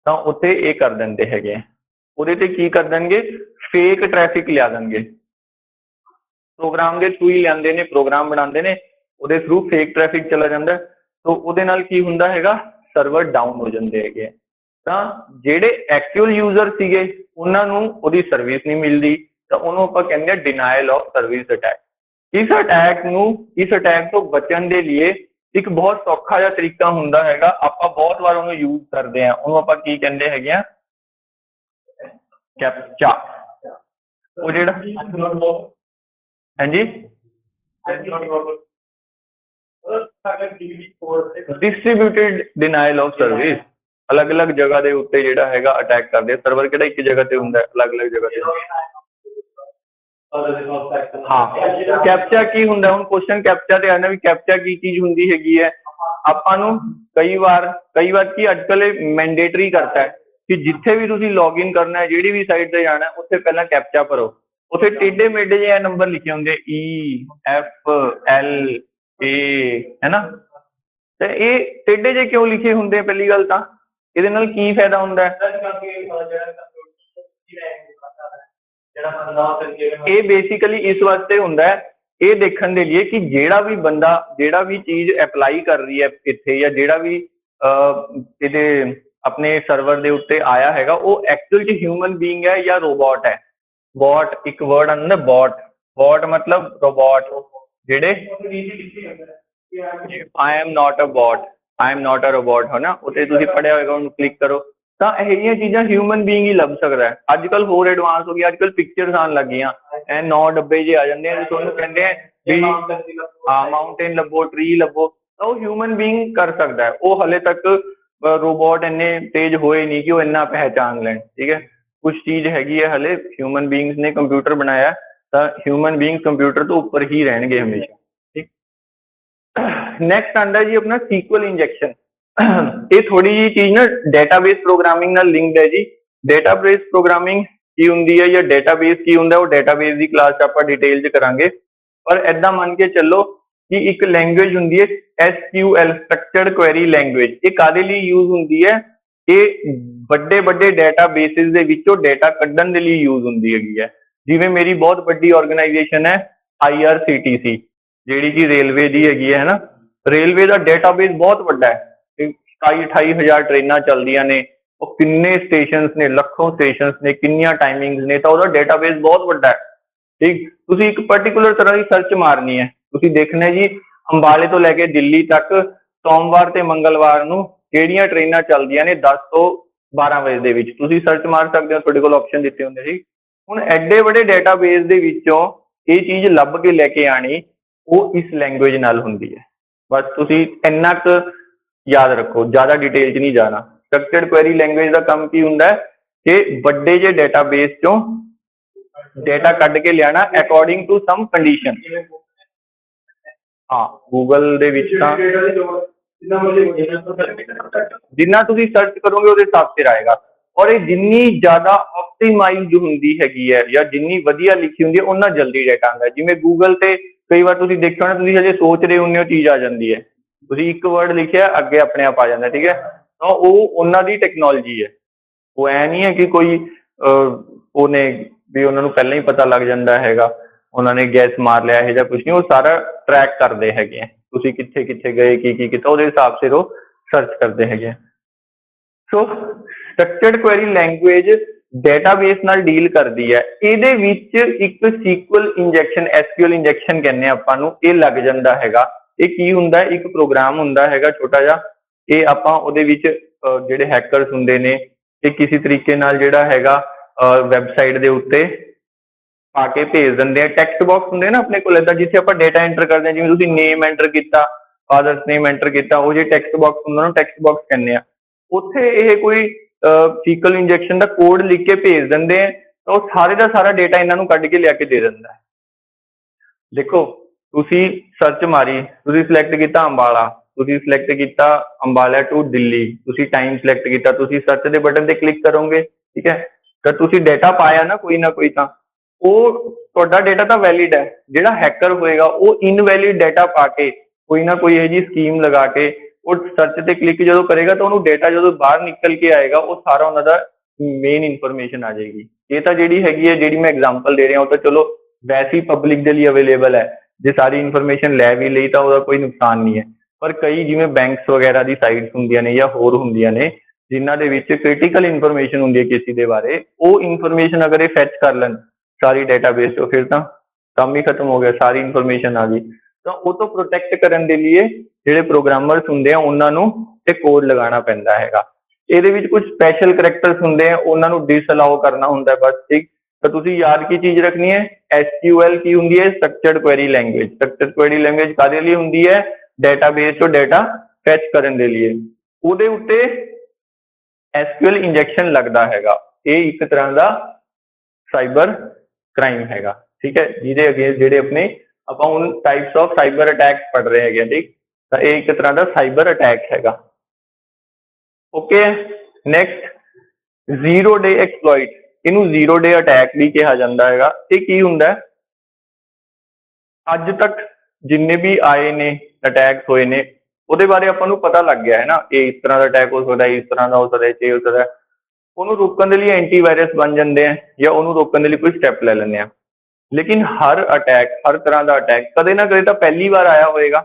ਤਾਂ ਉੱਥੇ ਇਹ ਕਰ ਦਿੰਦੇ ਹੈਗੇ। ਉਹਦੇ ਤੇ ਕੀ ਕਰ ਦੇਣਗੇ, ਫੇਕ ਟ੍ਰੈਫਿਕ ਲਿਆ ਦੇਣਗੇ, ਪ੍ਰੋਗਰਾਮ ਦੇ ਥਰੂ ਹੀ ਲਿਆਉਂਦੇ ਨੇ, ਪ੍ਰੋਗਰਾਮ ਬਣਾਉਂਦੇ ਨੇ, ਉਹਦੇ ਥਰੂ ਫੇਕ ਟ੍ਰੈਫਿਕ ਚਲਾ ਜਾਂਦਾ, ਤਾਂ ਉਹਦੇ ਨਾਲ ਕੀ ਹੁੰਦਾ ਹੈਗਾ, ਸਰਵਰ ਡਾਊਨ ਹੋ ਜਾਂਦੇ ਹੈਗੇ। ਤਾਂ ਜਿਹੜੇ ਐਕਚੁਅਲ ਯੂਜ਼ਰ ਸੀਗੇ ਉਹਨਾਂ ਨੂੰ ਉਹਦੀ ਸਰਵਿਸ ਨਹੀਂ ਮਿਲਦੀ, ਤਾਂ ਉਹਨੂੰ ਆਪਾਂ ਕਹਿੰਦੇ ਆ ਡਿਨਾਇਲ ਆਫ ਸਰਵਿਸ ਅਟੈਕ। ਇਸ ਅਟੈਕ ਤੋਂ ਬਚਣ ਦੇ ਲਈ ਇੱਕ ਬਹੁਤ ਸੌਖਾ ਜਿਹਾ ਤਰੀਕਾ ਹੁੰਦਾ ਹੈਗਾ, ਆਪਾਂ ਬਹੁਤ ਵਾਰ ਉਹਨੂੰ ਯੂਜ਼ ਕਰਦੇ ਆ, ਉਹਨੂੰ ਆਪਾਂ ਕੀ ਕਹਿੰਦੇ ਹੈਗੇ ਆ, ਕੈਪਚਾ। ਉਹ ਜਿਹੜਾ ਹਾਂਜੀ ਡਿਸਟ੍ਰੀਬਿਊਟਿਡ ਡਿਨਾਇਲ ਆਫ ਸਰਵਿਸ, ਅਲੱਗ-ਅਲੱਗ ਜਗ੍ਹਾ ਦੇ ਉੱਤੇ ਜਿਹੜਾ ਹੈਗਾ ਅਟੈਕ ਕਰਦੇ ਆ। ਸਰਵਰ ਕਿਹੜਾ ਇੱਕ ਜਗ੍ਹਾ ਤੇ ਹੁੰਦਾ, ਅਲੱਗ-ਅਲੱਗ ਜਗ੍ਹਾ ਤੇ। ਹਾਂ, ਕੈਪਚਾ ਕੀ ਹੁੰਦਾ, ਹੁਣ ਕੁਐਸਚਨ ਕੈਪਚਾ ਤੇ ਆਣਾ ਵੀ ਕੈਪਚਾ ਕੀ ਚੀਜ਼ ਹੁੰਦੀ ਹੈਗੀ ਹੈ। ਆਪਾਂ ਨੂੰ ਕਈ ਵਾਰ ਕੀ ਅੱਜ ਕੱਲ੍ਹ ਇਹ ਮੈਂਡੇਟਰੀ ਕਰਤਾ ਹੈ ਕਿ ਜਿੱਥੇ ਵੀ ਤੁਸੀਂ ਲੌਗਇਨ ਕਰਨਾ ਹੈ, ਜਿਹੜੀ ਵੀ ਸਾਈਟ ਤੇ ਜਾਣਾ, ਉੱਥੇ ਪਹਿਲਾਂ ਕੈਪਚਾ ਭਰੋ। ਉੱਥੇ ਟੇਢੇ ਮੇਢੇ ਜਿਹੇ ਨੰਬਰ ਲਿਖੇ ਹੁੰਦੇ EFL A, ਹੈ ਨਾ। ਤੇ ਇਹ ਟੇਢੇ ਜਿਹੇ ਕਿਉਂ ਲਿਖੇ ਹੁੰਦੇ? ਪਹਿਲੀ ਗੱਲ ਤਾਂ ਇਹਦੇ ਨਾਲ ਕੀ ਫਾਇਦਾ ਹੁੰਦਾ ਹੈ? ਇਹ ਬੇਸਿਕਲੀ ਇਸ ਵਾਸਤੇ ਹੁੰਦਾ ਹੈ, ਇਹ ਦੇਖਣ ਦੇ ਲਈ ਕਿ ਜਿਹੜਾ ਵੀ ਬੰਦਾ ਜਿਹੜਾ ਵੀ ਚੀਜ਼ ਅਪਲਾਈ ਕਰ ਰਹੀ ਹੈ ਇੱਥੇ, ਜਾਂ ਜਿਹੜਾ ਵੀ ਇਹਦੇ ਆਪਣੇ ਸਰਵਰ ਦੇ ਉੱਤੇ ਆਇਆ ਹੈਗਾ, ਉਹ ਐਕਚੁਅਲ 'ਚ ਹਿਊਮਨ ਬੀਇੰਗ ਹੈ ਜਾਂ ਰੋਬੋਟ ਹੈ। ਬੋਟ ਇੱਕ ਵਰਡ ਆਉਂਦਾ, ਬੋਟ ਮਤਲਬ ਰੋਬੋਟ। ਜਿਹੜੇ I am not a robot ਹੈ ਨਾ, ਉੱਥੇ ਤੁਸੀਂ ਪੜ੍ਹਿਆ ਹੋਏਗਾ, ਉਹਨੂੰ ਕਲਿੱਕ ਕਰੋ ਤਾਂ ਇਹੋ ਜਿਹੀਆਂ ਚੀਜ਼ਾਂ ਹਿਊਮਨ ਬੀਇੰਗ ਹੀ ਲੱਭ ਸਕਦਾ ਹੈ। ਅੱਜ ਕੱਲ੍ਹ ਹੋਰ ਐਡਵਾਂਸ ਹੋ ਗਈ, ਅੱਜ ਕੱਲ੍ਹ ਪਿਕਚਰਸ ਆਉਣ ਲੱਗ ਗਈਆਂ, ਐ 9 ਡੱਬੇ ਜਿਹੇ ਆ ਜਾਂਦੇ ਆ, ਤੁਹਾਨੂੰ ਕਹਿੰਦੇ ਆ ਵੀ ਹਾਂ ਮਾਊਂਟੇਨ ਲੱਭੋ, ਟਰੀ ਲੱਭੋ, ਤਾਂ ਉਹ ਹਿਊਮਨ ਬੀਇੰਗ ਕਰ ਸਕਦਾ ਹੈ। ਉਹ ਹਲੇ ਤੱਕ ਰੋਬੋਟ ਇੰਨੇ ਤੇਜ਼ ਹੋਏ ਨਹੀਂ ਕਿ ਉਹ ਇੰਨਾ ਪਹਿਚਾਣ ਲੈਣ, ਠੀਕ ਹੈ। ਕੁਛ ਚੀਜ਼ ਹੈਗੀ ਹੈ ਹਲੇ, ਹਿਊਮਨ ਬੀਇੰਗਸ ਨੇ ਕੰਪਿਊਟਰ ਬਣਾਇਆ, ਤਾਂ ਹਿਊਮਨ ਬੀਇੰਗ ਕੰਪਿਊਟਰ ਤੋਂ ਉੱਪਰ ਹੀ ਰਹਿਣਗੇ ਹਮੇਸ਼ਾ, ਠੀਕ। ਨੈਕਸਟ ਆਉਂਦਾ ਜੀ ਆਪਣਾ ਸੀਕੁਅਲ ਇੰਜੈਕਸ਼ਨ। ਇਹ ਥੋੜੀ ਜਿਹੀ ਚੀਜ਼ ਨਾ ਡੇਟਾਬੇਸ ਪ੍ਰੋਗਰਾਮਿੰਗ ਨਾਲ ਲਿੰਕਡ ਹੈ ਜੀ। ਡੇਟਾਬੇਸ ਪ੍ਰੋਗਰਾਮਿੰਗ ਕੀ ਹੁੰਦੀ ਹੈ ਜਾਂ ਡੇਟਾਬੇਸ ਕੀ ਹੁੰਦਾ, ਉਹ ਡੇਟਾਬੇਸ ਦੀ ਕਲਾਸ 'ਚ ਆਪਾਂ ਡਿਟੇਲ 'ਚ ਕਰਾਂਗੇ। ਪਰ ਏਦਾਂ ਮੰਨ ਕੇ ਚੱਲੋ ਕਿ ਇੱਕ ਲੈਂਗੁਏਜ ਹੁੰਦੀ ਹੈ SQL, ਸਟਰਕਚਰਡ ਕੁਐਰੀ ਲੈਂਗੁਏਜ। ਇਹ ਕਾਹਦੇ ਲਈ ਯੂਜ਼ ਹੁੰਦੀ ਹੈ? ਇਹ ਵੱਡੇ ਵੱਡੇ ਡੇਟਾਬੇਸਿਸ ਦੇ ਵਿੱਚੋਂ ਡੇਟਾ ਕੱਢਣ ਦੇ ਲਈ ਯੂਜ਼ ਹੁੰਦੀ ਹੈਗੀ ਹੈ। ਜਿਵੇਂ ਮੇਰੀ ਬਹੁਤ ਵੱਡੀ ਆਰਗੇਨਾਈਜੇਸ਼ਨ ਹੈ IRCTC, ਜਿਹੜੀ ਕਿ ਰੇਲਵੇ ਦੀ ਹੈਗੀ ਹੈ ਨਾ। ਰੇਲਵੇ ਦਾ ਡੇਟਾਬੇਸ ਬਹੁਤ ਵੱਡਾ ਹੈ, 27-28 ਹਜ਼ਾਰ ਟ੍ਰੇਨਾਂ ਚੱਲਦੀਆਂ ਨੇ, ਉਹ ਕਿੰਨੇ ਸਟੇਸ਼ਨਸ ਨੇ, ਲੱਖੋਂ ਸਟੇਸ਼ਨਸ ਨੇ, ਕਿੰਨੀਆਂ ਟਾਈਮਿੰਗਸ ਨੇ, ਤਾਂ ਉਹਦਾ ਡੇਟਾਬੇਸ ਬਹੁਤ ਵੱਡਾ ਹੈ, ਠੀਕ। ਤੁਸੀਂ ਇੱਕ ਪਰਟੀਕੂਲਰ ਤਰ੍ਹਾਂ ਦੀ ਸਰਚ ਮਾਰਨੀ ਹੈ, ਤੁਸੀਂ ਦੇਖਣਾ ਜੀ ਅੰਬਾਲੇ ਤੋਂ ਲੈ ਕੇ ਦਿੱਲੀ ਤੱਕ ਸੋਮਵਾਰ ਤੇ ਮੰਗਲਵਾਰ ਨੂੰ ਕਿਹੜੀਆਂ ਟ੍ਰੇਨਾਂ ਚੱਲਦੀਆਂ ਨੇ 10 ਤੋਂ 12 ਵਜੇ ਦੇ ਵਿੱਚ, ਤੁਸੀਂ ਸਰਚ ਮਾਰ ਸਕਦੇ ਹੋ, ਤੁਹਾਡੇ ਕੋਲ ਆਪਸ਼ਨ ਦਿੱਤੇ ਹੁੰਦੇ ਜੀ। ਹੁਣ ਐਡੇ ਵੱਡੇ ਡੇਟਾਬੇਸ ਦੇ ਵਿੱਚੋਂ ਇਹ ਚੀਜ਼ ਲੱਭ ਕੇ ਲੈ ਕੇ ਆਣੀ, ਉਹ ਇਸ ਲੈਂਗੁਏਜ ਨਾਲ ਹੁੰਦੀ ਹੈ। ਬਸ ਤੁਸੀਂ ਇੰਨਾ ਕੁ ਯਾਦ ਰੱਖੋ, ਜ਼ਿਆਦਾ ਡਿਟੇਲ 'ਚ ਨਹੀਂ ਜਾਣਾ। ਸਟਰਕਚਰਡ ਕੁਐਰੀ ਲੈਂਗੁਏਜ ਦਾ ਕੰਮ ਕੀ ਹੁੰਦਾ ਹੈ ਕਿ ਵੱਡੇ ਜਿਹੇ ਡੇਟਾਬੇਸ 'ਚੋਂ ਡੇਟਾ ਕੱਢ ਕੇ ਲਿਆਣਾ ਅਕੋਰਡਿੰਗ ਟੂ ਸਮ ਕੰਡੀਸ਼ਨ। ਹਾਂ, ਗੂਗਲ ਦੇ ਵਿੱਚ ਤਾਂ ਜਿੰਨਾ ਤੁਸੀਂ ਸਰਚ ਕਰੋਗੇ ਉਹਦੇ ਹਿਸਾਬ ਤੇ ਆਏਗਾ। ਔਰ ਇਹ ਜਿੰਨੀ ਜ਼ਿਆਦਾ ਆਪਟੀਮਾਈਜ਼ਡ ਹੁੰਦੀ ਹੈਗੀ ਹੈ ਜਾਂ ਜਿੰਨੀ ਵਧੀਆ ਲਿਖੀ ਹੁੰਦੀ ਹੈ, ਉਹਨਾਂ ਜਲਦੀ ਡੇਟਾ ਆਉਂਦਾ। ਜਿਵੇਂ ਗੂਗਲ ਤੇ ਕਈ ਵਾਰ ਤੁਸੀਂ ਦੇਖਿਆ ਹੋਣਾ, ਤੁਸੀਂ ਹਜੇ ਸੋਚ ਰਹੇ ਹੁੰਦੇ ਹੋ ਚੀਜ਼ ਆ ਜਾਂਦੀ ਹੈ, ਤੁਸੀਂ ਇੱਕ ਵਰਡ ਲਿਖਿਆ ਅੱਗੇ ਆਪਣੇ ਆਪ ਆ ਜਾਂਦਾ, ਠੀਕ ਹੈ। ਤਾਂ ਉਹ ਉਹਨਾਂ ਦੀ ਟੈਕਨੋਲੋਜੀ ਹੈ। ਉਹ ਐ ਨਹੀਂ ਹੈ ਕਿ ਕੋਈ ਉਹਨੇ ਵੀ ਉਹਨਾਂ ਨੂੰ ਪਹਿਲਾਂ ਹੀ ਪਤਾ ਲੱਗ ਜਾਂਦਾ ਹੈਗਾ, ਉਹਨਾਂ ਨੇ ਗੈਸ ਮਾਰ ਲਿਆ, ਇਹੋ ਜਿਹਾ ਕੁਛ ਨਹੀਂ। ਉਹ ਸਾਰਾ ਟਰੈਕ ਕਰਦੇ ਹੈਗੇ ਆ, ਤੁਸੀਂ ਕਿੱਥੇ ਕਿੱਥੇ ਗਏ, ਕੀ ਕੀਤਾ, ਉਹਦੇ ਹਿਸਾਬ ਸਿਰ ਉਹ ਸਰਚ ਕਰਦੇ ਹੈਗੇ ਆ। ਸੋ ਸਟਰਕਚਰਡ ਕੁਐਰੀ ਲੈਂਗੁਏਜ ਡੇਟਾਬੇਸ ਨਾਲ ਡੀਲ ਕਰਦੀ ਹੈ। ਇਹਦੇ ਵਿੱਚ ਇੱਕ ਸੀਕੁਅਲ ਇੰਜੈਕਸ਼ਨ, SQL ਇੰਜੈਕਸ਼ਨ ਕਹਿੰਦੇ ਆਪਾਂ ਨੂੰ, ਇਹ ਲੱਗ ਜਾਂਦਾ ਹੈਗਾ। ਇਹ ਕੀ ਹੁੰਦਾ? ਇੱਕ ਪ੍ਰੋਗਰਾਮ ਹੁੰਦਾ ਹੈਗਾ ਛੋਟਾ ਜਿਹਾ, ਇਹ ਆਪਾਂ ਉਹਦੇ ਵਿੱਚ ਜਿਹੜੇ ਹੈਕਰਸ ਹੁੰਦੇ ਨੇ, ਇਹ ਕਿਸੇ ਤਰੀਕੇ ਨਾਲ ਜਿਹੜਾ ਹੈਗਾ ਵੈਬਸਾਈਟ ਦੇ ਉੱਤੇ ਪਾ ਕੇ ਭੇਜ ਦਿੰਦੇ ਆ। ਟੈਕਸਟ ਬਾਕਸ ਹੁੰਦੇ ਨਾ ਆਪਣੇ ਕੋਲ, ਏਦਾਂ ਜਿੱਥੇ ਆਪਾਂ ਡੇਟਾ ਐਂਟਰ ਕਰਦੇ ਹਾਂ, ਜਿਵੇਂ ਤੁਸੀਂ ਨੇਮ ਐਂਟਰ ਕੀਤਾ, ਫਾਦਰਸ ਨੇਮ ਐਂਟਰ ਕੀਤਾ, ਉਹ ਜੇ ਟੈਕਸਟ ਬਾਕਸ ਹੁੰਦਾ ਨਾ, ਟੈਕਸਟ ਬਾਕਸ ਕਹਿੰਦੇ ਆ। ਉੱਥੇ ਇਹ ਕੋਈ ਸੀਕੁਅਲ ਇੰਜੈਕਸ਼ਨ ਦਾ ਕੋਡ ਲਿਖ ਕੇ ਭੇਜ ਦਿੰਦੇ ਆ, ਤਾਂ ਉਹ ਸਾਰੇ ਦਾ ਸਾਰਾ ਡੇਟਾ ਇਹਨਾਂ ਨੂੰ ਕੱਢ ਕੇ ਲਿਆ ਕੇ ਦੇ ਦਿੰਦਾ ਹੈ। ਦੇਖੋ ਤੁਸੀਂ ਸਰਚ ਮਾਰੀ, ਤੁਸੀਂ ਸਿਲੈਕਟ ਕੀਤਾ ਅੰਬਾਲਾ, ਤੁਸੀਂ ਸਿਲੈਕਟ ਕੀਤਾ ਅੰਬਾਲਾ ਟੂ ਦਿੱਲੀ, ਤੁਸੀਂ ਟਾਈਮ ਸਿਲੈਕਟ ਕੀਤਾ, ਤੁਸੀਂ ਸਰਚ ਦੇ ਬਟਨ ਤੇ ਕਲਿੱਕ ਕਰੋਗੇ, ਠੀਕ ਹੈ। ਤਾਂ ਤੁਸੀਂ ਡੇਟਾ ਪਾਇਆ ਨਾ ਕੋਈ, ਤਾਂ ਉਹ ਤੁਹਾਡਾ ਡੇਟਾ ਤਾਂ ਵੈਲਿਡ ਹੈ। ਜਿਹੜਾ ਹੈਕਰ ਹੋਏਗਾ ਉਹ ਇਨਵੈਲਿਡ ਡੇਟਾ ਪਾ ਕੇ ਕੋਈ ਨਾ ਕੋਈ ਇਹੋ ਜਿਹੀ ਸਕੀਮ ਲਗਾ ਕੇ ਉਹ ਸਰਚ ਤੇ ਕਲਿੱਕ ਜਦੋਂ ਕਰੇਗਾ, ਤਾਂ ਉਹਨੂੰ ਡੇਟਾ ਜਦੋਂ ਬਾਹਰ ਨਿਕਲ ਕੇ ਆਏਗਾ, ਉਹ ਸਾਰਾ ਉਹਨਾਂ ਦਾ ਮੇਨ ਇਨਫੋਰਮੇਸ਼ਨ ਆ ਜਾਏਗੀ। ਇਹ ਤਾਂ ਜਿਹੜੀ ਹੈਗੀ ਹੈ, ਜਿਹੜੀ ਮੈਂ ਐਗਜ਼ਾਮਪਲ ਦੇ ਰਿਹਾ, ਉਹ ਤਾਂ ਚਲੋ ਵੈਸੇ ਹੀ ਪਬਲਿਕ ਦੇ ਲਈ ਅਵੇਲੇਬਲ ਹੈ। ਜੇ ਸਾਰੀ ਇਨਫੋਰਮੇਸ਼ਨ ਲੈ ਵੀ ਲਈ ਤਾਂ ਉਹਦਾ ਕੋਈ ਨੁਕਸਾਨ ਨਹੀਂ ਹੈ। ਪਰ ਕਈ ਜਿਵੇਂ ਬੈਂਕਸ ਵਗੈਰਾ ਦੀ ਸਾਈਟਸ ਹੁੰਦੀਆਂ ਨੇ ਜਾਂ ਹੋਰ ਹੁੰਦੀਆਂ ਨੇ, ਜਿਨ੍ਹਾਂ ਦੇ ਵਿੱਚ ਕ੍ਰਿਟੀਕਲ ਇਨਫੋਰਮੇਸ਼ਨ ਹੁੰਦੀ ਹੈ ਕਿਸੇ ਦੇ ਬਾਰੇ, ਉਹ ਇਨਫੋਰਮੇਸ਼ਨ ਅਗਰ ਇਹ ਫੈਚ ਕਰ ਲੈਣ ਸਾਰੀ ਡੇਟਾਬੇਸ ਤੋਂ, ਫਿਰ ਤਾਂ ਕੰਮ ਹੀ ਖਤਮ ਹੋ ਗਿਆ, ਸਾਰੀ ਇਨਫੋਰਮੇਸ਼ਨ ਆ ਗਈ। ਤਾਂ ਉਹ ਤੋਂ ਪ੍ਰੋਟੈਕਟ ਕਰਨ ਦੇ ਲਈ ਜਿਹੜੇ ਪ੍ਰੋਗਰਾਮਰਸ ਹੁੰਦੇ ਆ ਉਹਨਾਂ ਨੂੰ ਤੇ ਕੋਡ ਲਗਾਉਣਾ ਪੈਂਦਾ ਹੈਗਾ। ਇਹਦੇ ਵਿੱਚ ਕੁਝ ਸਪੈਸ਼ਲ ਕਰੈਕਟਰਸ ਹੁੰਦੇ ਆ, ਉਹਨਾਂ ਨੂੰ ਡਿਸਅਲਾਉ ਕਰਨਾ ਹੁੰਦਾ ਬਸ, ਠੀਕ। ਤਾਂ ਤੁਸੀਂ ਯਾਦ ਕੀ ਚੀਜ਼ ਰੱਖਣੀ ਹੈ, SQL ਕੀ ਹੁੰਦੀ ਹੈ, structured query language. Structured query language ਕਾਹਦੇ ਲਈ ਹੁੰਦੀ ਹੈ, ਡੇਟਾਬੇਸ ਤੋਂ ਡਾਟਾ ਫੈਚ ਕਰਨ ਦੇ ਲਈ। ਉਹਦੇ ਉੱਤੇ SQL ਇੰਜੈਕਸ਼ਨ ਲੱਗਦਾ ਹੈਗਾ। ਇਹ ਇੱਕ ਤਰ੍ਹਾਂ ਦਾ ਸਾਈਬਰ ਕ੍ਰਾਈਮ ਹੈਗਾ, ਠੀਕ ਹੈ, ਜਿਹਦੇ ਅਗੇਂਸਟ ਜਿਹੜੇ ਆਪਣੇ ਆਪਾਂ ਹੁਣ ਟਾਈਪਸ ਆਫ ਸਾਈਬਰ ਅਟੈਕ ਪੜ੍ਹ ਰਹੇ ਹੈਗੇ, ਠੀਕ। ਤਾਂ ਇਹ ਇੱਕ ਤਰ੍ਹਾਂ ਦਾ ਸਾਈਬਰ ਅਟੈਕ ਹੈਗਾ। ਓਕੇ, ਨੈਕਸਟ ਜ਼ੀਰੋ ਡੇ ਐਕਸਪਲੋਇਟ। ਇਹਨੂੰ ਜ਼ੀਰੋ ਡੇ ਅਟੈਕ ਵੀ ਕਿਹਾ ਜਾਂਦਾ ਹੈਗਾ। ਇਹ ਕੀ ਹੁੰਦਾ ਹੈ, ਅੱਜ ਤੱਕ ਜਿੰਨੇ ਵੀ ਆਏ ਨੇ ਅਟੈਕ ਹੋਏ ਨੇ ਉਹਦੇ ਬਾਰੇ ਆਪਾਂ ਨੂੰ ਪਤਾ ਲੱਗ ਗਿਆ ਹੈ ਨਾ, ਇਹ ਇਸ ਤਰ੍ਹਾਂ ਦਾ ਅਟੈਕ ਹੋ ਸਕਦਾ, ਇਸ ਤਰ੍ਹਾਂ ਦਾ ਹੋ ਸਕਦਾ, ਇਹ ਹੋ ਸਕਦਾ। ਉਹਨੂੰ ਰੋਕਣ ਦੇ ਲਈ ਐਂਟੀਵਾਇਰਸ ਬਣ ਜਾਂਦੇ ਆ ਜਾਂ ਉਹਨੂੰ ਰੋਕਣ ਦੇ ਲਈ ਕੋਈ ਸਟੈਪ ਲੈ ਲੈਂਦੇ ਆ। ਲੇਕਿਨ ਹਰ ਅਟੈਕ, ਹਰ ਤਰ੍ਹਾਂ ਦਾ ਅਟੈਕ ਕਦੇ ਨਾ ਕਦੇ ਤਾਂ ਪਹਿਲੀ ਵਾਰ ਆਇਆ ਹੋਏਗਾ।